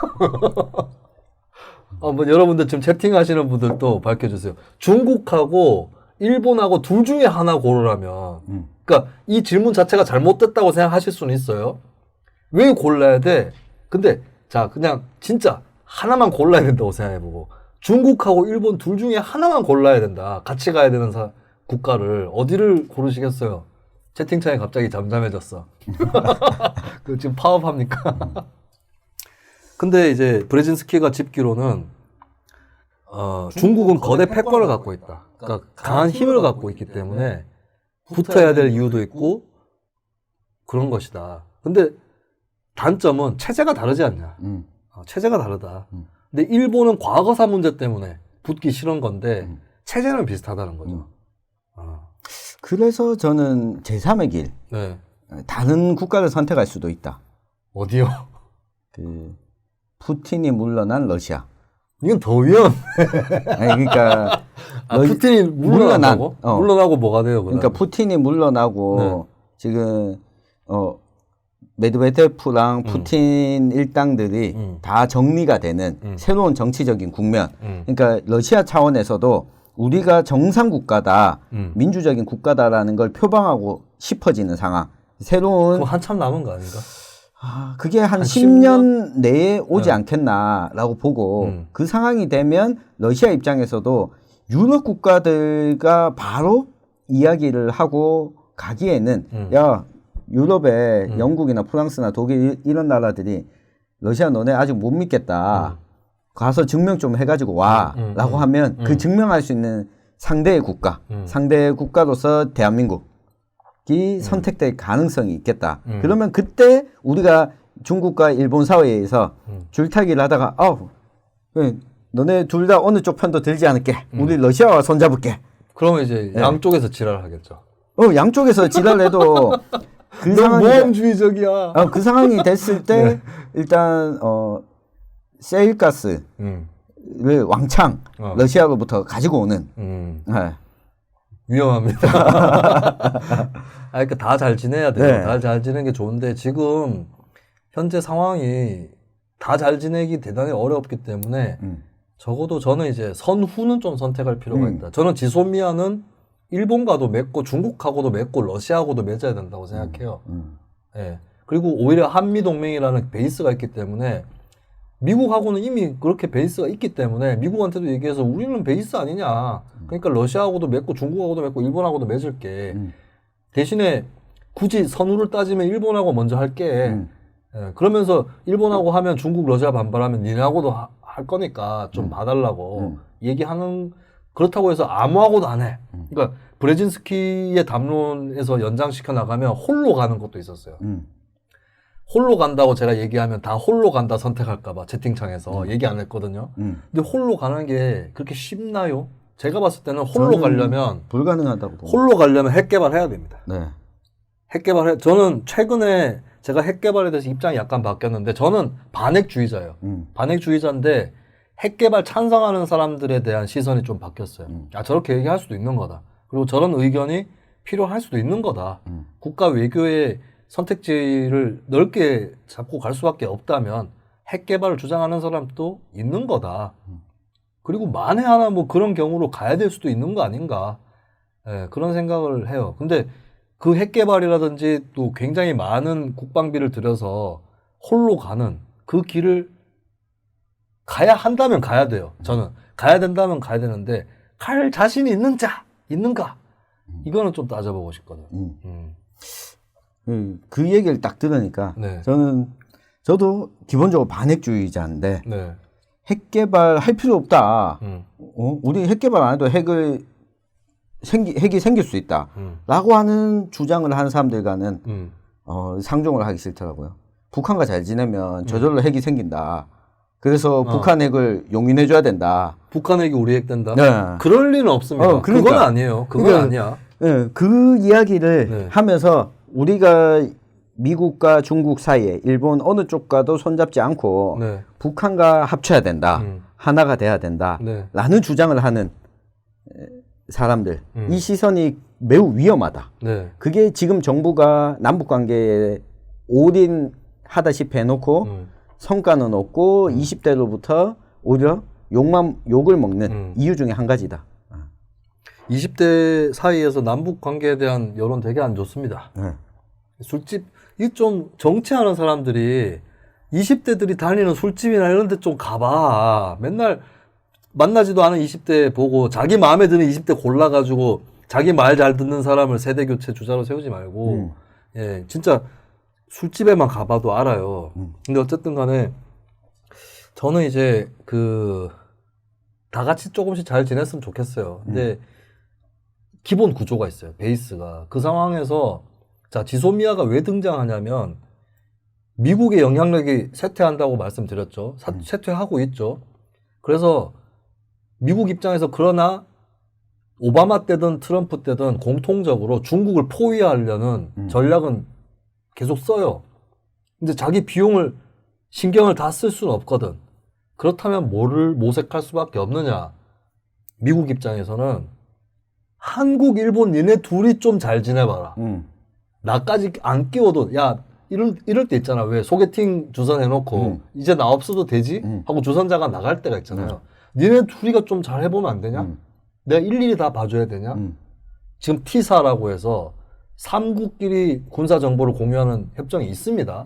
한번 여러분들 지금 채팅하시는 분들도 밝혀주세요. 중국하고 일본하고 둘 중에 하나 고르라면 그러니까 이 질문 자체가 잘못됐다고 생각하실 수는 있어요. 왜 골라야 돼? 근데 자 그냥 진짜 하나만 골라야 된다고 생각해보고 중국하고 일본 둘 중에 하나만 골라야 된다. 같이 가야 되는 국가를 어디를 고르시겠어요? 채팅창이 갑자기 잠잠해졌어. 그 지금 파업합니까? 근데 이제 브레진스키가 짚기로는 중국은 거대 패권을 갖고 있다. 그러니까 강한 힘을 갖고 있기 때문에 붙어야 될 이유도 있고 그런 것이다. 근데 단점은 체제가 다르지 않냐. 체제가 다르다. 근데 일본은 과거사 문제 때문에 붙기 싫은 건데 체제는 비슷하다는 거죠. 그래서 저는 제3의 길, 네. 다른 국가를 선택할 수도 있다. 어디요? 푸틴이 물러난 러시아. 이건 더 위험. 아니, 그러니까 푸틴이 물러나고 물러나고 뭐가 돼요? 그러니까 푸틴이 물러나고 지금 메드베데프랑 푸틴 일당들이 다 정리가 되는 새로운 정치적인 국면. 그러니까 러시아 차원에서도 우리가 정상 국가다, 민주적인 국가다라는 걸 표방하고 싶어지는 상황. 새로운 그럼 한참 남은 거 아닌가? 그게 한 한 10년 내에 오지 않겠나라고 보고 그 상황이 되면 러시아 입장에서도 유럽 국가들과 바로 이야기를 하고 가기에는 야 유럽의 영국이나 프랑스나 독일 이런 나라들이 러시아 너네 아직 못 믿겠다. 가서 증명 좀 해가지고 와라고 하면 그 증명할 수 있는 상대의 국가로서 대한민국이 선택될 가능성이 있겠다. 그러면 그때 우리가 중국과 일본 사이에서 줄타기를 하다가 너네 둘 다 어느 쪽 편도 들지 않을게. 우리 러시아와 손잡을게. 그러면 이제 양쪽에서 지랄하겠죠. 양쪽에서 지랄해도 그 넌 모험주의적이야. 그 상황이 됐을 때 일단 세일가스를 왕창 러시아로부터 가지고 오는 위험합니다. 그러니까 다 잘 지내야 돼요. 네. 다 잘 지내는 게 좋은데 지금 현재 상황이 다 잘 지내기 대단히 어렵기 때문에 적어도 저는 이제 선후는 좀 선택할 필요가 있다. 저는 지소미아는 일본과도 맺고 중국하고도 맺고 러시아하고도 맺어야 된다고 생각해요. 예. 그리고 오히려 한미동맹이라는 베이스가 있기 때문에 미국하고는 이미 그렇게 베이스가 있기 때문에 미국한테도 얘기해서 우리는 베이스 아니냐. 그러니까 러시아하고도 맺고 중국하고도 맺고 일본하고도 맺을게. 대신에 굳이 선후를 따지면 일본하고 먼저 할게. 예. 그러면서 일본하고 하면 중국, 러시아 반발하면 니네하고도 할 거니까 좀 봐달라고 얘기하는 그렇다고 해서 아무하고도 안 해. 그러니까 브레진스키의 담론에서 연장시켜 나가면 홀로 가는 것도 있었어요. 홀로 간다고 제가 얘기하면 다 홀로 간다 선택할까봐 채팅창에서 얘기 안 했거든요. 근데 홀로 가는 게 그렇게 쉽나요? 제가 봤을 때는 홀로 가려면 불가능하다고 봅니다. 홀로 가려면 핵 개발해야 됩니다. 네. 핵 개발해. 저는 최근에 제가 핵 개발에 대해서 입장이 약간 바뀌었는데 저는 반핵주의자예요. 반핵주의자인데 핵 개발 찬성하는 사람들에 대한 시선이 좀 바뀌었어요. 저렇게 얘기할 수도 있는 거다. 그리고 저런 의견이 필요할 수도 있는 거다. 국가 외교의 선택지를 넓게 잡고 갈 수밖에 없다면 핵 개발을 주장하는 사람도 있는 거다. 그리고 만에 하나 뭐 그런 경우로 가야 될 수도 있는 거 아닌가. 예, 그런 생각을 해요. 근데 그 핵 개발이라든지 또 굉장히 많은 국방비를 들여서 홀로 가는 그 길을 가야 한다면 가야 돼요. 저는 가야 된다면 가야 되는데 갈 자신이 있는가? 이거는 좀 따져보고 싶거든요. 그 얘기를 딱 들으니까 네. 저도 기본적으로 반핵주의자인데 네. 핵 개발할 필요 없다. 우리 핵 개발 안 해도 핵이 생길 수 있다라고 하는 주장을 하는 사람들과는 상종을 하기 싫더라고요. 북한과 잘 지내면 저절로 핵이 생긴다. 그래서 북한 핵을 용인해줘야 된다. 북한 핵이 우리 핵 된다? 네. 그럴 리는 없습니다. 그러니까. 그건 아니에요. 그건 그러니까, 아니야. 네, 그 이야기를 네. 하면서 우리가 미국과 중국 사이에 일본 어느 쪽과도 손잡지 않고 네. 북한과 합쳐야 된다. 하나가 돼야 된다. 네. 라는 주장을 하는 사람들. 이 시선이 매우 위험하다. 네. 그게 지금 정부가 남북 관계에 올인하다시피 해놓고 성과는 없고 20대로부터 오히려 욕을 먹는 이유 중에 한 가지다. 20대 사이에서 남북 관계에 대한 여론 되게 안 좋습니다. 네. 술집, 이 좀 정치하는 사람들이 20대들이 다니는 술집이나 이런 데 좀 가봐. 맨날 만나지도 않은 20대 보고 자기 마음에 드는 20대 골라가지고 자기 말 잘 듣는 사람을 세대 교체 주자로 세우지 말고, 예, 진짜 술집에만 가봐도 알아요. 근데 어쨌든 간에 저는 이제 다 같이 조금씩 잘 지냈으면 좋겠어요. 근데 기본 구조가 있어요. 베이스가. 그 상황에서 자, 지소미아가 왜 등장하냐면 미국의 영향력이 쇠퇴한다고 말씀드렸죠. 쇠퇴하고 있죠. 그래서 미국 입장에서 그러나 오바마 때든 트럼프 때든 공통적으로 중국을 포위하려는 전략은 계속 써요. 근데 자기 비용을 신경을 다 쓸 수는 없거든. 그렇다면 뭐를 모색할 수밖에 없느냐. 미국 입장에서는 한국, 일본 니네 둘이 좀 잘 지내봐라. 나까지 안 끼워도 야 이럴 때 있잖아. 왜 소개팅 주선 해놓고 이제 나 없어도 되지? 하고 주선자가 나갈 때가 있잖아요. 니네 둘이가 좀 잘 해보면 안 되냐? 내가 일일이 다 봐줘야 되냐? 지금 T사라고 해서 3국끼리 군사 정보를 공유하는 협정이 있습니다.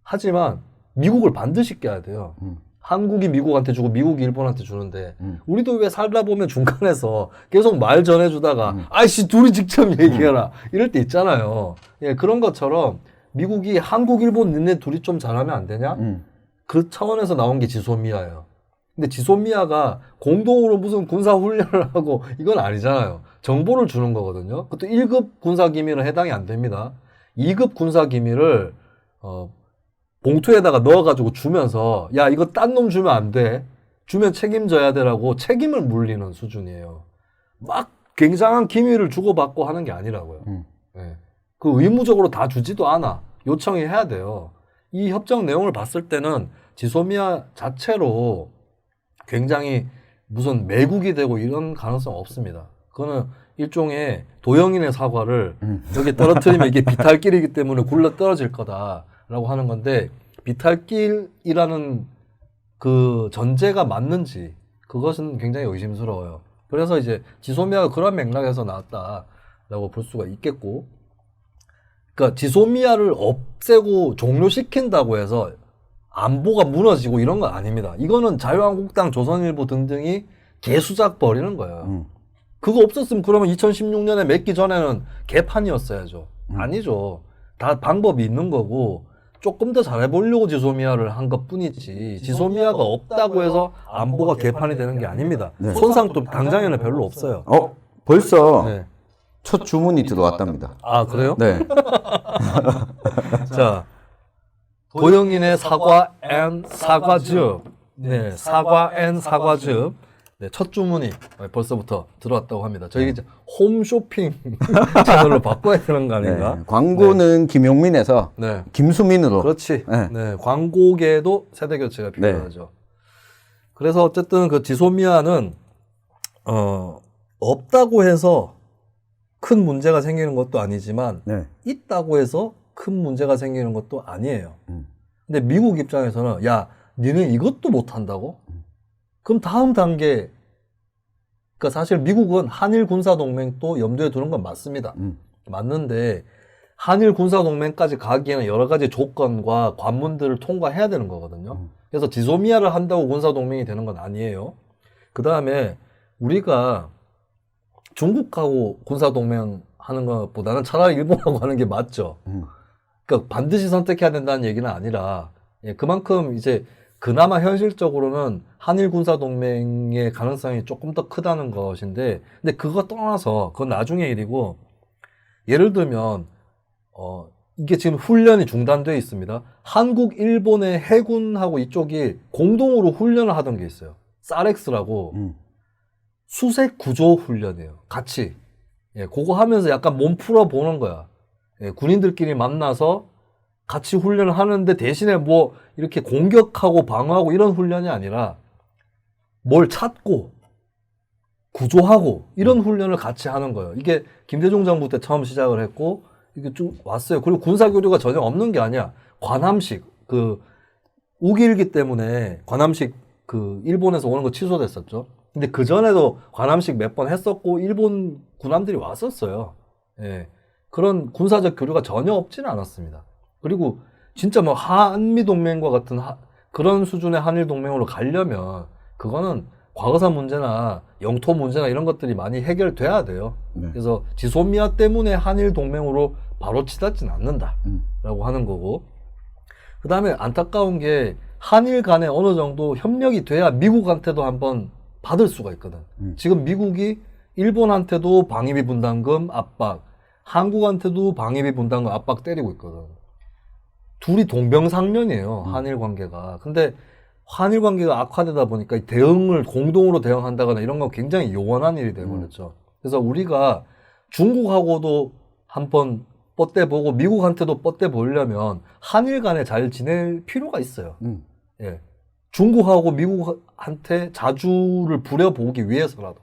하지만 미국을 반드시 껴야 돼요. 한국이 미국한테 주고 미국이 일본한테 주는데 우리도 왜 살다 보면 중간에서 계속 말 전해주다가 아이씨 둘이 직접 얘기해라 이럴 때 있잖아요. 예, 그런 것처럼 미국이 한국, 일본 니네 둘이 좀 잘하면 안 되냐? 그 차원에서 나온 게 지소미아예요. 근데 지소미아가 공동으로 무슨 군사훈련을 하고 이건 아니잖아요. 정보를 주는 거거든요. 그것도 1급 군사기밀은 해당이 안 됩니다. 2급 군사기밀을 봉투에다가 넣어가지고 주면서 야 이거 딴 놈 주면 안 돼. 주면 책임져야 되라고 책임을 물리는 수준이에요. 막 굉장한 기밀을 주고받고 하는 게 아니라고요. 네. 그 의무적으로 다 주지도 않아. 요청이 해야 돼요. 이 협정 내용을 봤을 때는 지소미아 자체로 굉장히 무슨 매국이 되고 이런 가능성 없습니다. 그거는 일종의 도영인의 사과를 여기 떨어뜨리면 이게 비탈길이기 때문에 굴러 떨어질 거다라고 하는 건데 비탈길이라는 그 전제가 맞는지 그것은 굉장히 의심스러워요. 그래서 이제 지소미아가 그런 맥락에서 나왔다라고 볼 수가 있겠고, 그러니까 지소미아를 없애고 종료시킨다고 해서 안보가 무너지고 이런 건 아닙니다. 이거는 자유한국당, 조선일보 등등이 개수작 벌이는 거예요. 그거 없었으면 그러면 2016년에 맺기 전에는 개판이었어야죠. 아니죠. 다 방법이 있는 거고 조금 더 잘해보려고 지소미아를 한 것뿐이지 지소미아가 없다고 해서 안보가 개판이 되는 게 아닙니다. 네. 손상도 당장에는 별로 없어요. 벌써 네. 첫 주문이 들어왔답니다. 아 그래요? 네. 자, 도영인의 사과 앤 사과즙. 네, 사과 앤 사과즙. 네, 첫 주문이 벌써부터 들어왔다고 합니다. 저희 이제 홈쇼핑 채널로 바꿔야 되는 거 아닌가? 네. 광고는 김용민에서 네. 김수민으로. 그렇지. 네. 네, 광고계도 세대 교체가 필요하죠. 그래서 어쨌든 그 지소미아는 없다고 해서 큰 문제가 생기는 것도 아니지만 네. 있다고 해서 큰 문제가 생기는 것도 아니에요. 근데 미국 입장에서는 야, 니네 이것도 못 한다고? 그럼 다음 단계, 그러니까 사실 미국은 한일 군사동맹도 염두에 두는 건 맞습니다. 맞는데 한일 군사동맹까지 가기에는 여러 가지 조건과 관문들을 통과해야 되는 거거든요. 그래서 지소미아를 한다고 군사동맹이 되는 건 아니에요. 그 다음에 우리가 중국하고 군사동맹 하는 것보다는 차라리 일본하고 하는 게 맞죠. 그러니까 반드시 선택해야 된다는 얘기는 아니라, 예, 그만큼 이제 그나마 현실적으로는 한일 군사동맹의 가능성이 조금 더 크다는 것인데, 근데 그거 떠나서 그건 나중의 일이고, 예를 들면 이게 지금 훈련이 중단되어 있습니다. 한국, 일본의 해군하고 이쪽이 공동으로 훈련을 하던 게 있어요. 사렉스라고 수색 구조 훈련이에요. 같이. 예, 그거 하면서 약간 몸 풀어 보는 거야. 예, 군인들끼리 만나서 같이 훈련을 하는데 대신에 뭐 이렇게 공격하고 방어하고 이런 훈련이 아니라 뭘 찾고 구조하고 이런 훈련을 같이 하는 거예요. 이게 김대중 정부 때 처음 시작을 했고 이게 쭉 왔어요. 그리고 군사교류가 전혀 없는 게 아니야. 관함식 그 우기일기 때문에 관함식 그 일본에서 오는 거 취소됐었죠. 근데 그 전에도 관함식 몇 번 했었고 일본 군함들이 왔었어요. 예. 그런 군사적 교류가 전혀 없지는 않았습니다. 그리고 진짜 뭐 한미동맹과 같은 그런 수준의 한일동맹으로 가려면 그거는 과거사 문제나 영토 문제나 이런 것들이 많이 해결돼야 돼요. 그래서 지소미아 때문에 한일동맹으로 바로 치닫지는 않는다라고 하는 거고, 그 다음에 안타까운 게 한일 간에 어느 정도 협력이 돼야 미국한테도 한번 받을 수가 있거든. 지금 미국이 일본한테도 방위비 분담금 압박, 한국한테도 방위비 분담금 압박 때리고 있거든. 둘이 동병상련이에요, 한일 관계가. 근데 한일 관계가 악화되다 보니까 대응을 공동으로 대응한다거나 이런 건 굉장히 요원한 일이 되어버렸죠. 그래서 우리가 중국하고도 한번 뻗대보고 미국한테도 뻗대보려면 한일 간에 잘 지낼 필요가 있어요. 예. 중국하고 미국한테 자주를 부려보기 위해서라도.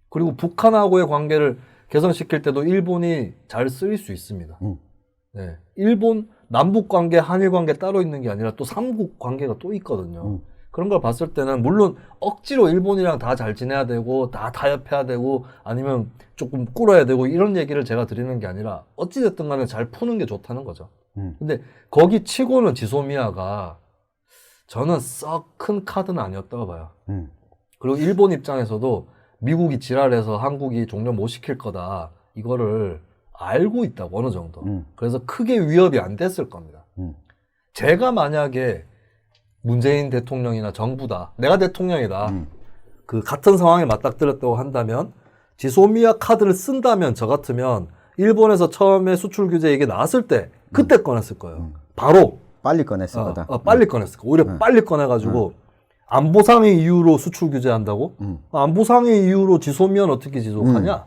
그리고 북한하고의 관계를 개선시킬 때도 일본이 잘 쓰일 수 있습니다. 네. 일본, 남북 관계, 한일 관계 따로 있는 게 아니라 또 삼국 관계가 또 있거든요. 그런 걸 봤을 때는 물론 억지로 일본이랑 다 잘 지내야 되고 다 타협해야 되고 아니면 조금 꿇어야 되고 이런 얘기를 제가 드리는 게 아니라 어찌됐든 간에 잘 푸는 게 좋다는 거죠. 근데 거기 치고는 지소미아가 저는 썩 큰 카드는 아니었다고 봐요. 그리고 일본 입장에서도 미국이 지랄해서 한국이 종료 못 시킬 거다. 이거를 알고 있다고 어느 정도. 그래서 크게 위협이 안 됐을 겁니다. 제가 만약에 문재인 대통령이나 정부다. 내가 대통령이다. 그 같은 상황에 맞닥뜨렸다고 한다면 지소미아 카드를 쓴다면 저 같으면 일본에서 처음에 수출 규제 얘기 나왔을 때 그때 꺼냈을 거예요. 바로. 빨리 꺼냈을 거다. 빨리 꺼냈을 거. 오히려 빨리 꺼내가지고 안보상의 이유로 수출 규제한다고? 안보상의 이유로 지소미아는 어떻게 지속하냐?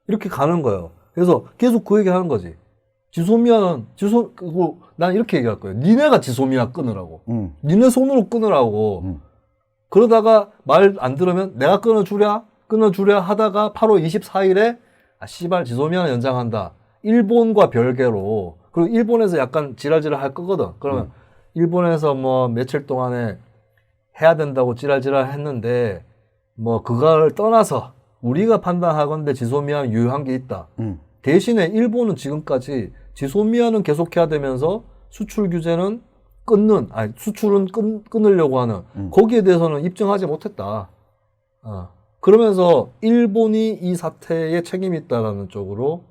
이렇게 가는 거예요. 그래서 계속 그 얘기 하는 거지. 지소미아는, 난 이렇게 얘기할 거예요. 니네가 지소미아 끊으라고. 니네 손으로 끊으라고. 그러다가 말 안 들으면 내가 끊어주랴 하다가 8월 24일에, 씨발, 지소미아는 연장한다. 일본과 별개로. 그리고 일본에서 약간 지랄지랄 할 거거든. 그러면 일본에서 뭐 며칠 동안에 해야 된다고 지랄지랄 했는데, 뭐, 그걸 떠나서 우리가 판단하건대 지소미아는 유효한 게 있다. 대신에 일본은 지금까지 지소미아는 계속해야 되면서 수출 규제는 수출은 끊으려고 하는 거기에 대해서는 입증하지 못했다. 그러면서 일본이 이 사태에 책임이 있다라는 쪽으로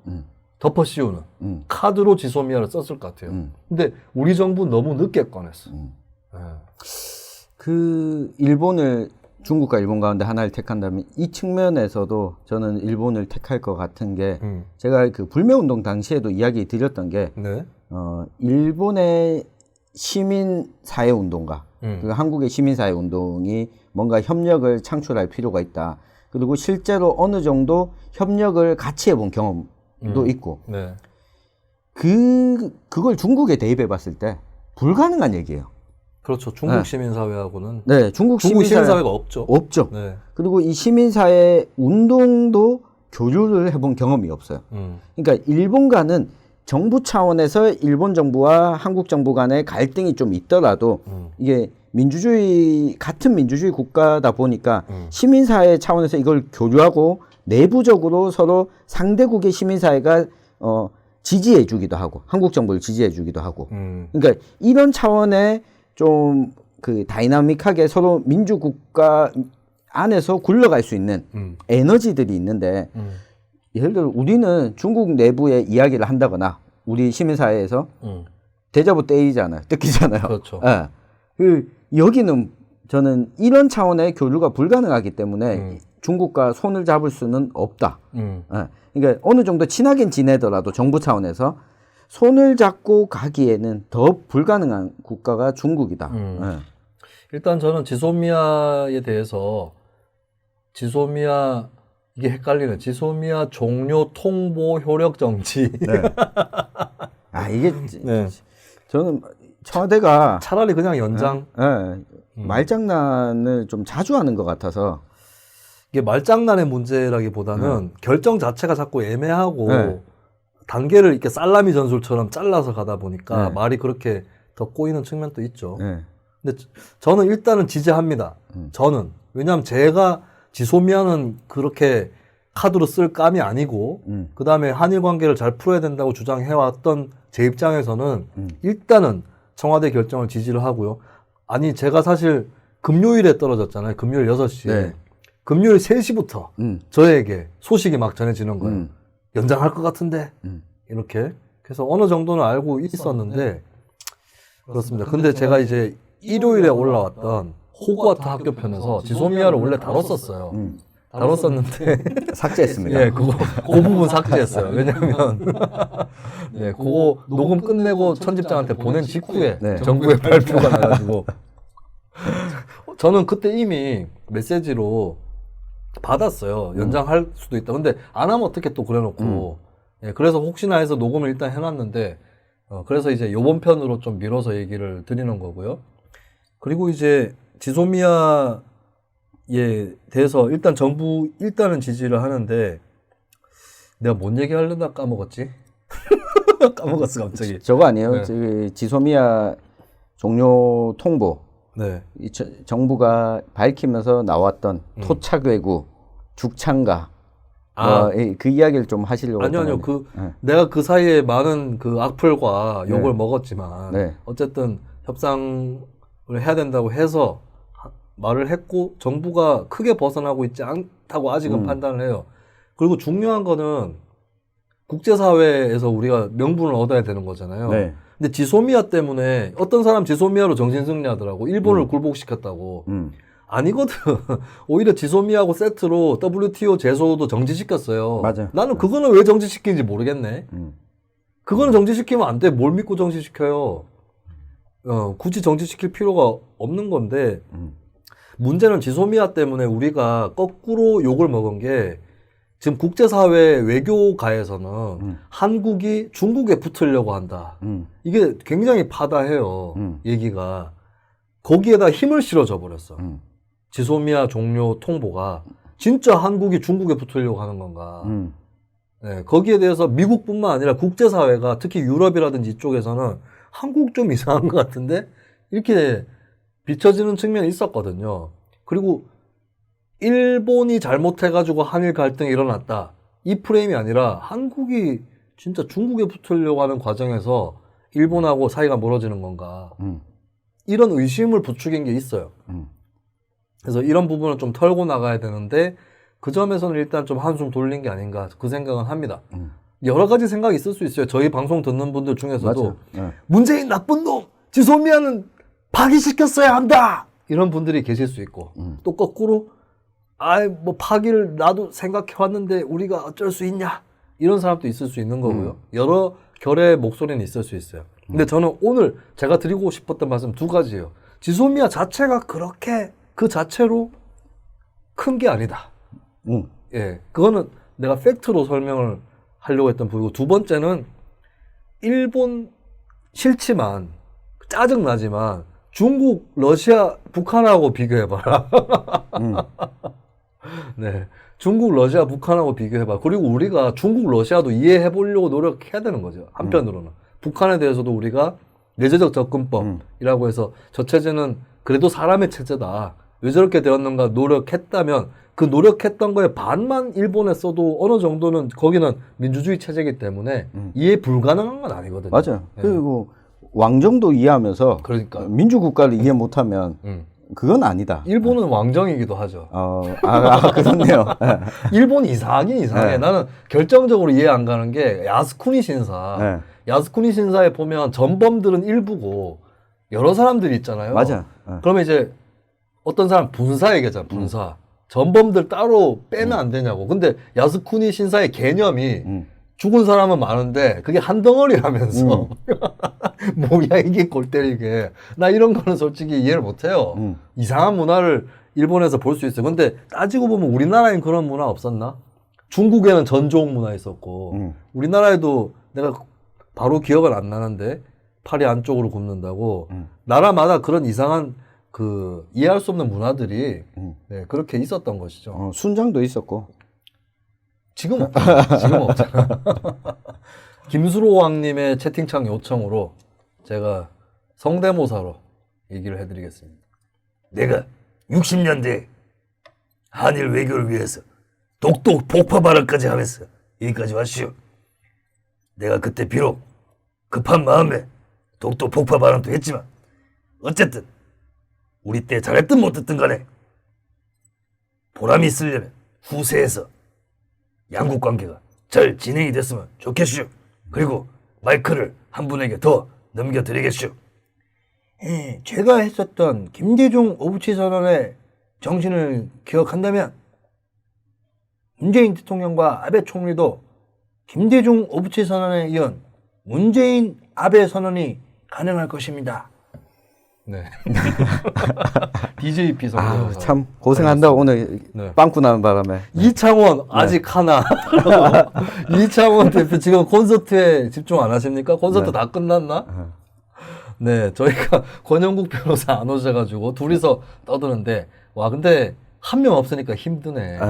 덮어 씌우는 카드로 지소미아를 썼을 것 같아요. 근데 우리 정부는 너무 늦게 꺼냈어. 그 중국과 일본 가운데 하나를 택한다면 이 측면에서도 저는 일본을 택할 것 같은 게 제가 그 불매운동 당시에도 이야기 드렸던 게 네. 일본의 시민사회운동가 그리고 한국의 시민사회운동이 뭔가 협력을 창출할 필요가 있다. 그리고 실제로 어느 정도 협력을 같이 해본 경험도 있고 네. 그걸 중국에 대입해 봤을 때 불가능한 얘기예요. 그렇죠. 중국 시민사회하고는 중국 시민사회가 없죠. 없죠. 네. 그리고 이 시민사회 운동도 교류를 해본 경험이 없어요. 그러니까 일본과는 정부 차원에서 일본 정부와 한국 정부 간의 갈등이 좀 있더라도 이게 같은 민주주의 국가다 보니까 시민사회 차원에서 이걸 교류하고 내부적으로 서로 상대국의 시민사회가 지지해 주기도 하고 한국 정부를 지지해 주기도 하고 그러니까 이런 차원의 좀 그 다이나믹하게 서로 민주국가 안에서 굴러갈 수 있는 에너지들이 있는데 예를 들어 우리는 중국 내부의 이야기를 한다거나 우리 시민사회에서 대자보 뜯기잖아요. 그렇죠. 여기는 저는 이런 차원의 교류가 불가능하기 때문에 중국과 손을 잡을 수는 없다. 그러니까 어느 정도 친하긴 지내더라도 정부 차원에서 손을 잡고 가기에는 더 불가능한 국가가 중국이다. 일단 저는 지소미아에 대해서 이게 헷갈리네. 지소미아 종료 통보 효력 정지. 네. 이게 저는 청와대가 차라리 그냥 연장. 말장난을 좀 자주 하는 것 같아서 이게 말장난의 문제라기보다는 결정 자체가 자꾸 애매하고 단계를 이렇게 살라미 전술처럼 잘라서 가다 보니까 말이 그렇게 더 꼬이는 측면도 있죠. 근데 저는 일단은 지지합니다. 저는. 왜냐하면 제가 지소미아는 그렇게 카드로 쓸 감이 아니고 그 다음에 한일 관계를 잘 풀어야 된다고 주장해왔던 제 입장에서는 일단은 청와대 결정을 지지를 하고요. 아니 제가 사실 금요일에 떨어졌잖아요. 금요일 6시에. 금요일 3시부터 저에게 소식이 막 전해지는 거예요. 연장할 것 같은데 이렇게. 그래서 어느 정도는 알고 있었는데 그렇습니다. 근데 제가 이제 일요일에 올라왔던 호그와트 학교 편에서 지소미아를 원래 다뤘었어요. 다뤘었는데 삭제했습니다. 예, 그 부분 삭제했어요. 왜냐면 그거 녹음 끝내고 편집장한테 보낸 직후에 정부의 발표가 나가지고 저는 그때 이미 메시지로 받았어요. 연장할 수도 있다. 근데 안 하면 어떻게 또 그래놓고 그래서 혹시나 해서 녹음을 일단 해놨는데 그래서 이제 요번 편으로 좀 밀어서 얘기를 드리는 거고요. 그리고 이제 지소미아에 대해서 일단 일단은 지지를 하는데 내가 뭔 얘기하려다 까먹었지? 까먹었어 갑자기. 저거 아니에요? 네. 저기 지소미아 종료 통보. 네. 정부가 밝히면서 나왔던 토착외구, 죽창가. 그 이야기를 좀 하시려고. 아니요. 내가 그 사이에 많은 그 악플과 욕을 먹었지만 어쨌든 협상을 해야 된다고 해서 말을 했고 정부가 크게 벗어나고 있지 않다고 아직은 판단을 해요. 그리고 중요한 거는 국제사회에서 우리가 명분을 얻어야 되는 거잖아요. 근데 지소미아 때문에 어떤 사람 지소미아로 정신승리하더라고. 일본을 굴복시켰다고. 아니거든. 오히려 지소미아하고 세트로 WTO 제소도 정지시켰어요. 맞아요. 나는 그거는 왜 정지시키는지 모르겠네. 그거는 정지시키면 안 돼. 뭘 믿고 정지시켜요. 굳이 정지시킬 필요가 없는 건데 문제는 지소미아 때문에 우리가 거꾸로 욕을 먹은 게 지금 국제사회 외교가에서는 한국이 중국에 붙으려고 한다. 이게 굉장히 파다해요. 얘기가. 거기에다 힘을 실어줘 버렸어. 지소미아 종료 통보가 진짜 한국이 중국에 붙으려고 하는 건가. 네, 거기에 대해서 미국뿐만 아니라 국제사회가 특히 유럽이라든지 이쪽에서는 한국 좀 이상한 것 같은데 이렇게 비춰지는 측면이 있었거든요. 그리고 일본이 잘못해가지고 한일 갈등이 일어났다. 이 프레임이 아니라 한국이 진짜 중국에 붙으려고 하는 과정에서 일본하고 사이가 멀어지는 건가. 이런 의심을 부추긴 게 있어요. 그래서 이런 부분을 좀 털고 나가야 되는데 그 점에서는 일단 좀 한숨 돌린 게 아닌가 그 생각은 합니다. 여러 가지 생각이 있을 수 있어요. 저희 방송 듣는 분들 중에서도 문재인 나쁜 놈! 지소미아는 파기시켰어야 한다! 이런 분들이 계실 수 있고 또 거꾸로 뭐 파기를 나도 생각해왔는데 우리가 어쩔 수 있냐 이런 사람도 있을 수 있는 거고요. 여러 결의 목소리는 있을 수 있어요. 근데 저는 오늘 제가 드리고 싶었던 말씀 두 가지예요. 지소미아 자체가 그렇게 그 자체로 큰 게 아니다. 예, 그거는 내가 팩트로 설명을 하려고 했던 부분이고 두 번째는 일본 싫지만 짜증나지만 중국, 러시아, 북한하고 비교해봐라. 네. 중국, 러시아, 북한하고 비교해봐. 그리고 우리가 중국, 러시아도 이해해보려고 노력해야 되는 거죠. 한편으로는. 북한에 대해서도 우리가 내재적 접근법이라고 해서 저 체제는 그래도 사람의 체제다. 왜 저렇게 되었는가 노력했다면 그 노력했던 거에 반만 일본에 써도 어느 정도는 거기는 민주주의 체제이기 때문에 이해 불가능한 건 아니거든요. 맞아요. 네. 그리고 왕정도 이해하면서 그러니까 민주국가를 이해 못하면 그건 아니다. 일본은 왕정이기도 하죠. 그렇네요. 일본이 이상하긴 이상해. 네. 나는 결정적으로 이해 안 가는 게 야스쿠니 신사. 야스쿠니 신사에 보면 전범들은 일부고 여러 사람들이 있잖아요. 맞아. 그러면 이제 어떤 사람 분사 얘기하잖아. 분사. 전범들 따로 빼면 안 되냐고. 근데 야스쿠니 신사의 개념이 죽은 사람은 많은데 그게 한 덩어리라면서 뭐야 이게 골 때리게. 나 이런 거는 솔직히 이해를 못해요. 이상한 문화를 일본에서 볼 수 있어요. 근데 따지고 보면 우리나라엔 그런 문화 없었나? 중국에는 전종 문화 있었고 우리나라에도 내가 바로 기억은 안 나는데 팔이 안쪽으로 굽는다고 나라마다 그런 이상한 그 이해할 수 없는 문화들이 네, 그렇게 있었던 것이죠. 순장도 있었고 지금 없잖아. 지금 없잖아. 김수로 왕님의 채팅창 요청으로 제가 성대모사로 얘기를 해드리겠습니다. 내가 60년대 한일 외교를 위해서 독도 폭파 발언까지 하면서 여기까지 왔시오. 내가 그때 비록 급한 마음에 독도 폭파 발언도 했지만 어쨌든 우리 때 잘했든 못했든 간에 보람이 있으려면 후세에서 양국 관계가 잘 진행이 됐으면 좋겠슈. 그리고 마이크를 한 분에게 더 넘겨드리겠슈. 제가 했었던 김대중 오부치 선언의 정신을 기억한다면 문재인 대통령과 아베 총리도 김대중 오부치 선언에 이은 문재인 아베 선언이 가능할 것입니다. 네. DJP 성대모사. 참 고생한다 오늘 네. 빵꾸 나는 바람에. 이창원 아직 하나. 이창원 대표 지금 콘서트에 집중 안 하십니까? 콘서트 다 끝났나? 네, 저희가 권영국 변호사 안 오셔가지고 둘이서 떠드는데 와 근데 한 명 없으니까 힘드네.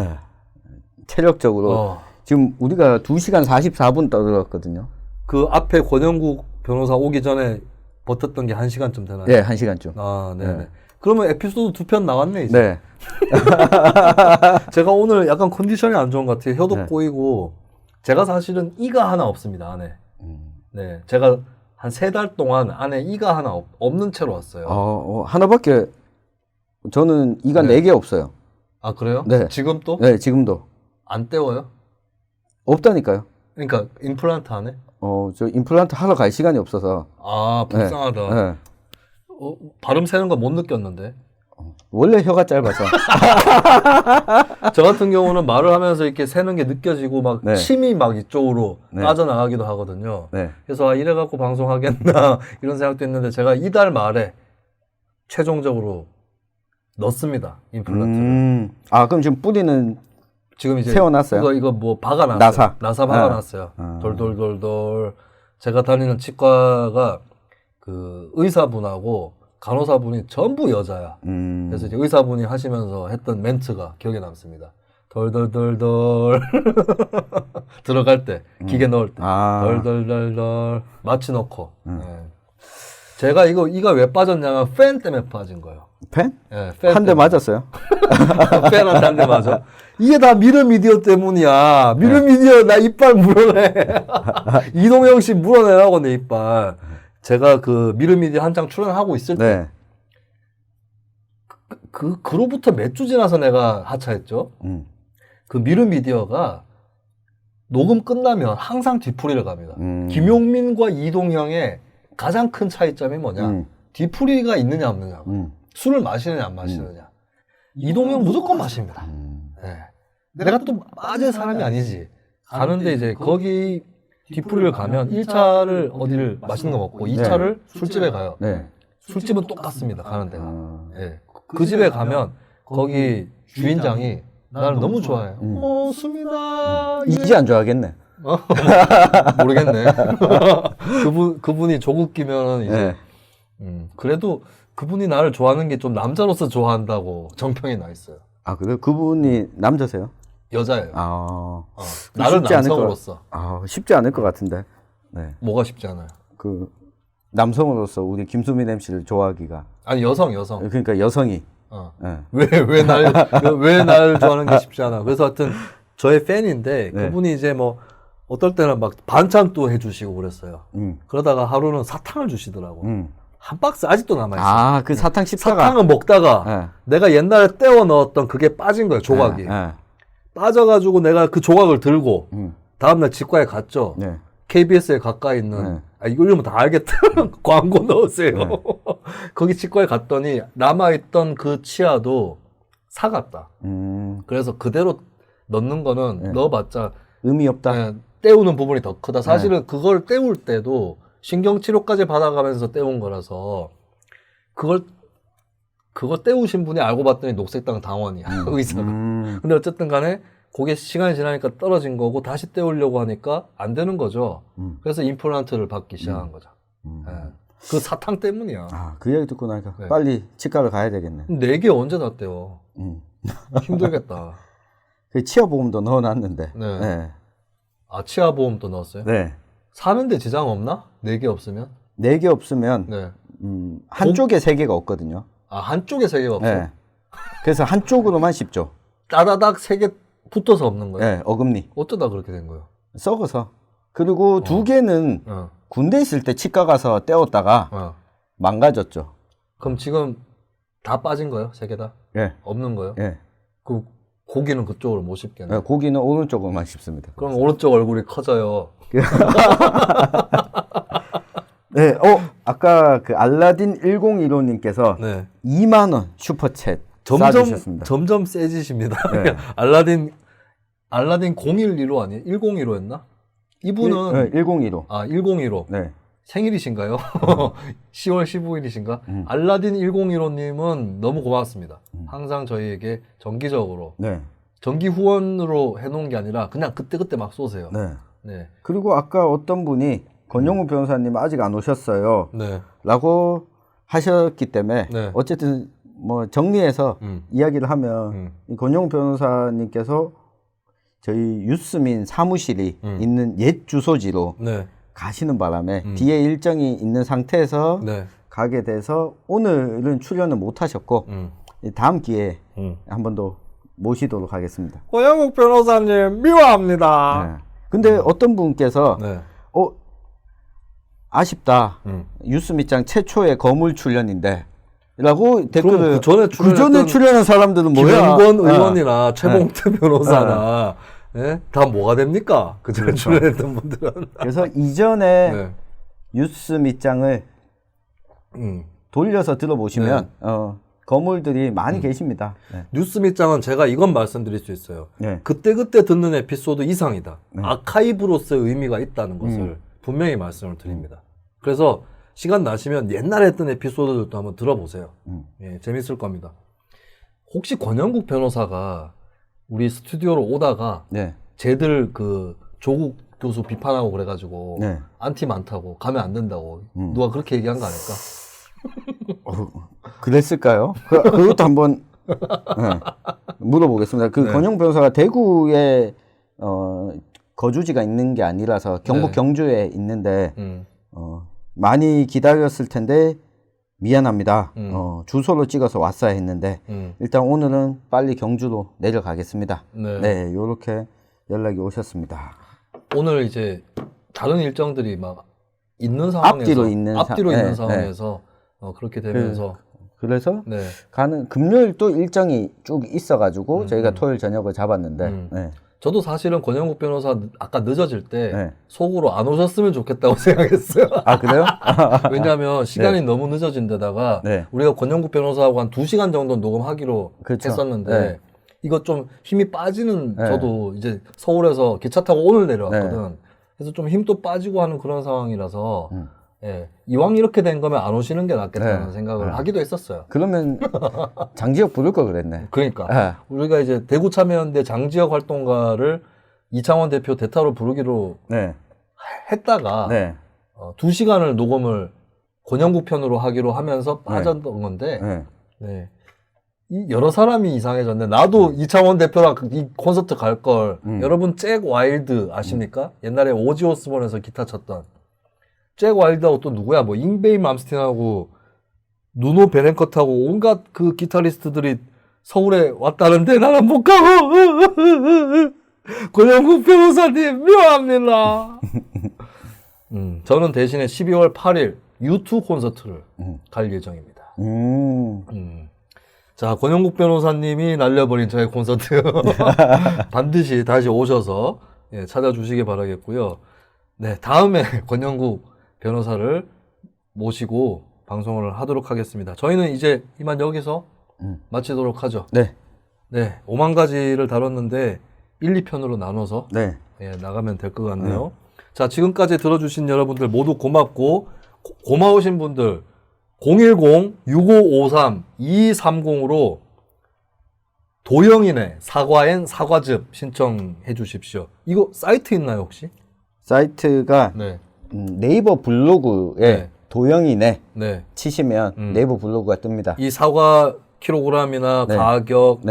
체력적으로 지금 우리가 2시간 44분 떠들었거든요. 그 앞에 권영국 변호사 오기 전에 버텼던 게 1시간쯤 되나요? 네, 1시간쯤. 아, 네네. 네. 그러면 에피소드 2편 나왔네, 이제. 네. 제가 오늘 약간 컨디션이 안 좋은 것 같아요. 혀도 네. 꼬이고. 제가 사실은 이가 하나 없습니다, 안에. 네. 제가 한 3달 동안 안에 이가 하나 없는 채로 왔어요. 하나밖에, 저는 이가 네. 4개 없어요. 아, 그래요? 네. 지금 또? 네, 지금도. 안 떼워요? 없다니까요. 그러니까 임플란트 안 해? 저 임플란트 하러 갈 시간이 없어서. 아, 불쌍하다. 네. 발음 새는 거 못 느꼈는데. 원래 혀가 짧아서. 저 같은 경우는 말을 하면서 이렇게 새는 게 느껴지고 막 네. 침이 막 이쪽으로 네. 빠져나가기도 하거든요. 네. 그래서 이래갖고 방송하겠나 이런 생각도 했는데 제가 이달 말에 최종적으로 넣습니다. 임플란트를. 그럼 지금 뿌리는 지금 이제 세워놨어요? 이거 뭐 박아놨어요. 나사 박아놨어요. 아. 돌돌돌돌. 제가 다니는 치과가 그 의사분하고 간호사분이 전부 여자야. 그래서 이제 의사분이 하시면서 했던 멘트가 기억에 남습니다. 덜덜덜덜 들어갈 때 기계 넣을 때 덜덜덜덜 마취 넣고. 네. 제가 이가 왜 빠졌냐면 팬 때문에 빠진 거예요. 팬? 네, 팬 한 대 맞았어요? 팬한테 한 대 맞아. 이게 다 미르미디어 때문이야. 미르미디어 나 이빨 물어내. 이동영 씨 물어내라고 내 이빨. 제가 그 미르미디어 한창 출연하고 있을 때 네. 그로부터 몇 주 지나서 내가 하차했죠. 그 미르미디어가 녹음 끝나면 항상 뒤풀이를 갑니다. 김용민과 이동형의 가장 큰 차이점이 뭐냐? 뒤풀이가 있느냐 없느냐. 술을 마시느냐 안 마시느냐. 이동형 무조건 마십니다. 네. 내가 또 빠질 사람이 아니지. 가는데 이제 거기 뒤풀이를 가면 1차를 어디를 맛있는 거 먹고 2차를 술집에 가요. 네. 술집은 똑같습니다. 가는 데가. 네. 그 집에 가면 거기 주인장이 나를 너무 좋아해요. 수민아. 이제 안 좋아하겠네. 모르겠네. 그분이 조국기면은 이제 그래도 그분이 나를 좋아하는 게 좀 남자로서 좋아한다고 정평이 나 있어요. 그래요? 그분이 남자세요? 여자예요. 나를 쉽지 않을 남성으로서. 쉽지 않을 것 같은데. 네. 뭐가 쉽지 않아요? 그 남성으로서 우리 김수민 MC를 좋아하기가. 아니 여성. 그러니까 여성이. 네. 왜 날 좋아하는 게 쉽지 않아. 그래서 하여튼 저의 팬인데 그분이 이제 뭐 어떨 때는 막 반찬도 해주시고 그랬어요. 그러다가 하루는 사탕을 주시더라고. 한 박스 아직도 남아있어요. 그 사탕 씹다가. 사탕을 먹다가 내가 옛날에 떼워 넣었던 그게 빠진 거예요, 조각이. 빠져가지고 내가 그 조각을 들고 다음날 치과에 갔죠. KBS에 가까이 있는 이거 이러면 다 알겠다. 광고 넣으세요. 거기 치과에 갔더니 남아있던 그 치아도 사갔다. 그래서 그대로 넣는 거는 넣어봤자 의미 없다. 떼우는 부분이 더 크다. 사실은 그걸 떼울 때도 신경치료까지 받아가면서 떼운 거라서 그걸 떼우신 분이 알고 봤더니 녹색당 당원이야. 의사가. 근데 어쨌든 간에 그게 시간이 지나니까 떨어진 거고 다시 떼우려고 하니까 안 되는 거죠. 그래서 임플란트를 받기 시작한 거죠. 그 사탕 때문이야. 그 이야기 듣고 나니까 빨리 치과를 가야 되겠네. 4개 언제 다 떼워. 힘들겠다. 그 치아보험도 넣어놨는데. 네. 치아보험도 넣었어요? 네. 사는데 지장 없나? 4개 없으면? 4개 없으면 한쪽에 3개가 없거든요. 한쪽에 3개가 없어? 네. 그래서 한쪽으로만 씹죠. 따다닥 3개 붙어서 없는 거예요? 네, 어금니. 어쩌다 그렇게 된 거예요? 썩어서. 그리고 2개는 군대 있을 때 치과 가서 떼었다가 망가졌죠. 그럼 지금 다 빠진 거예요? 3개 다? 네. 없는 거예요? 네. 그 고기는 그쪽으로 못 씹겠네. 네, 고기는 오른쪽으로만 씹습니다. 그럼 오른쪽 얼굴이 커져요. 네, 아까 그 알라딘 1015님께서 2만원 슈퍼챗 쏴주셨습니다. 점점 세지십니다. 네. 알라딘 012로 아니에요? 1015였나? 이분은 1015. 1015. 네. 생일이신가요? 10월 15일이신가? 알라딘 1015님은 너무 고맙습니다. 항상 저희에게 정기적으로 정기 후원으로 해놓은 게 아니라 그냥 그때그때 막 쏘세요. 네. 그리고 아까 어떤 분이 권영우 변호사님 아직 안 오셨어요. 라고 하셨기 때문에 어쨌든 뭐 정리해서 이야기를 하면 이 권영우 변호사님께서 저희 유스민 사무실이 있는 옛 주소지로 가시는 바람에 뒤에 일정이 있는 상태에서 네. 가게 돼서 오늘은 출연을 못 하셨고 다음 기회에 한 번 더 모시도록 하겠습니다. 고영욱 변호사님 미워합니다. 네. 근데 어떤 분께서 네. 아쉽다. 유스미짱 최초의 거물 출연인데 라고 댓글을 그 전에 출연한 사람들은 뭐야? 김영권 의원이나 최봉태 변호사나 네? 다 뭐가 됩니까? 그 전에 출연했던 분들은. 그래서 이전에 네. 유스미짱을 돌려서 들어보시면 거물들이 많이 계십니다. 네. 뉴스미장은 제가 이건 말씀드릴 수 있어요. 네. 그때그때 듣는 에피소드 이상이다. 아카이브로서의 의미가 있다는 것을 분명히 말씀을 드립니다. 그래서 시간 나시면 옛날에 했던 에피소드들도 한번 들어보세요. 예, 재밌을 겁니다. 혹시 권영국 변호사가 우리 스튜디오로 오다가 네. 쟤들 그 조국 교수 비판하고 그래가지고 네. 안티 많다고 가면 안 된다고 누가 그렇게 얘기한 거 아닐까? 그랬을까요? 그것도 한번 물어보겠습니다. 그 네. 권영 변호사가 대구에 거주지가 있는 게 아니라서 경북 네. 경주에 있는데 많이 기다렸을 텐데 미안합니다. 주소를 찍어서 왔어야 했는데 일단 오늘은 빨리 경주로 내려가겠습니다. 네, 요렇게 연락이 오셨습니다. 오늘 이제 다른 일정들이 막 있는 상황에서 앞뒤로 있는 있는 상황에서 그렇게 되면서 그래서 네. 가는 금요일 또 일정이 쭉 있어가지고 저희가 토요일 저녁을 잡았는데 네. 저도 사실은 권영국 변호사 아까 늦어질 때 네. 속으로 안 오셨으면 좋겠다고 생각했어요. 아 그래요? 왜냐하면 시간이 너무 늦어진 데다가 네. 우리가 권영국 변호사하고 한 2시간 정도 녹음하기로 그렇죠. 했었는데 네. 이거 좀 힘이 빠지는 네. 저도 이제 서울에서 기차 타고 오늘 내려왔거든. 그래서 좀 힘도 빠지고 하는 그런 상황이라서 예, 이왕 이렇게 된 거면 안 오시는 게 낫겠다는 생각을 하기도 했었어요. 그러면 장지혁 부를 걸 그랬네. 그러니까 우리가 이제 대구 참여연대 장지혁 활동가를 이창원 대표 대타로 부르기로 했다가 2시간을 녹음을 권영국 편으로 하기로 하면서 빠졌던 건데 네. 이 여러 사람이 이상해졌네. 나도 이창원 대표랑 이 콘서트 갈 걸. 여러분 잭 와일드 아십니까? 옛날에 오지 오스본에서 기타 쳤던 잭 와일드하고 또 누구야? 뭐 잉베이 맘스틴하고 누노 베렌컷하고 온갖 그 기타리스트들이 서울에 왔다는데 나는 못 가고 권영국 변호사님 미워합니다. 저는 대신에 12월 8일 U2 콘서트를 갈 예정입니다. 자, 권영국 변호사님이 날려버린 저의 콘서트 반드시 다시 오셔서 예, 찾아주시기 바라겠고요. 네, 다음에 권영국 변호사를 모시고 방송을 하도록 하겠습니다. 저희는 이제 이만 여기서 마치도록 하죠. 네. 네, 5만 가지를 다뤘는데 1, 2편으로 나눠서 예, 나가면 될 것 같네요. 자, 지금까지 들어주신 여러분들 모두 고맙고 고마우신 분들 010-6553-2230으로 도영인의 사과엔 사과즙 신청해 주십시오. 이거 사이트 있나요 혹시? 사이트가 네이버 블로그에 도영이네 치시면 네이버 블로그가 뜹니다. 이 사과 킬로그램이나 가격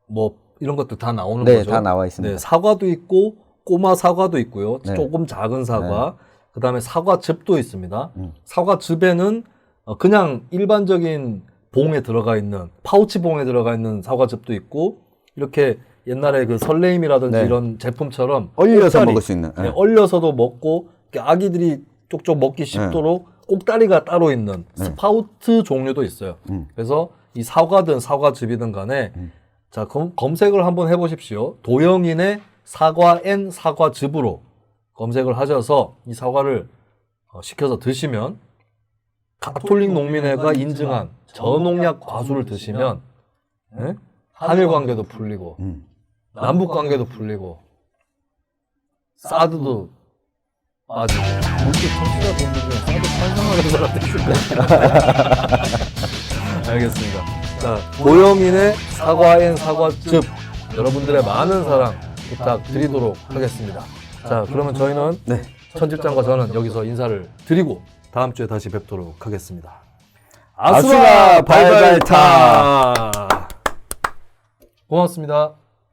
뭐 이런 것들 다 나오는 거죠? 다 나와 있습니다. 네, 사과도 있고 꼬마 사과도 있고요. 조금 작은 사과. 그다음에 사과즙도 있습니다. 사과즙에는 그냥 일반적인 봉에 들어가 있는 파우치 봉에 들어가 있는 사과즙도 있고 이렇게 옛날에 그 설레임이라든지 이런 제품처럼 얼려서 꼭다리, 먹을 수 있는 얼려서도 먹고 아기들이 쪽쪽 먹기 쉽도록 꼭다리가 따로 있는 스파우트 종류도 있어요. 그래서 이 사과든 사과즙이든 간에 자 검색을 한번 해보십시오. 도영인의 사과엔 사과즙으로 검색을 하셔서 이 사과를 시켜서 드시면 가톨릭 농민회가 인증한 저농약 과수를 드시면 한일 관계도 풀리고 남북 관계도 풀리고 사드도 빠지고 우리 청취자 분들 중에 사드 찬성하는 사람도 있을 거예요. 알겠습니다. 자, 도영인의 사과엔 사과즙 여러분들의 많은 사랑 부탁드리도록 하겠습니다. 자, 그러면 저희는 천집장과 저는 여기서 인사를 드리고 다음 주에 다시 뵙도록 하겠습니다. 아수라 발발타! 고맙습니다.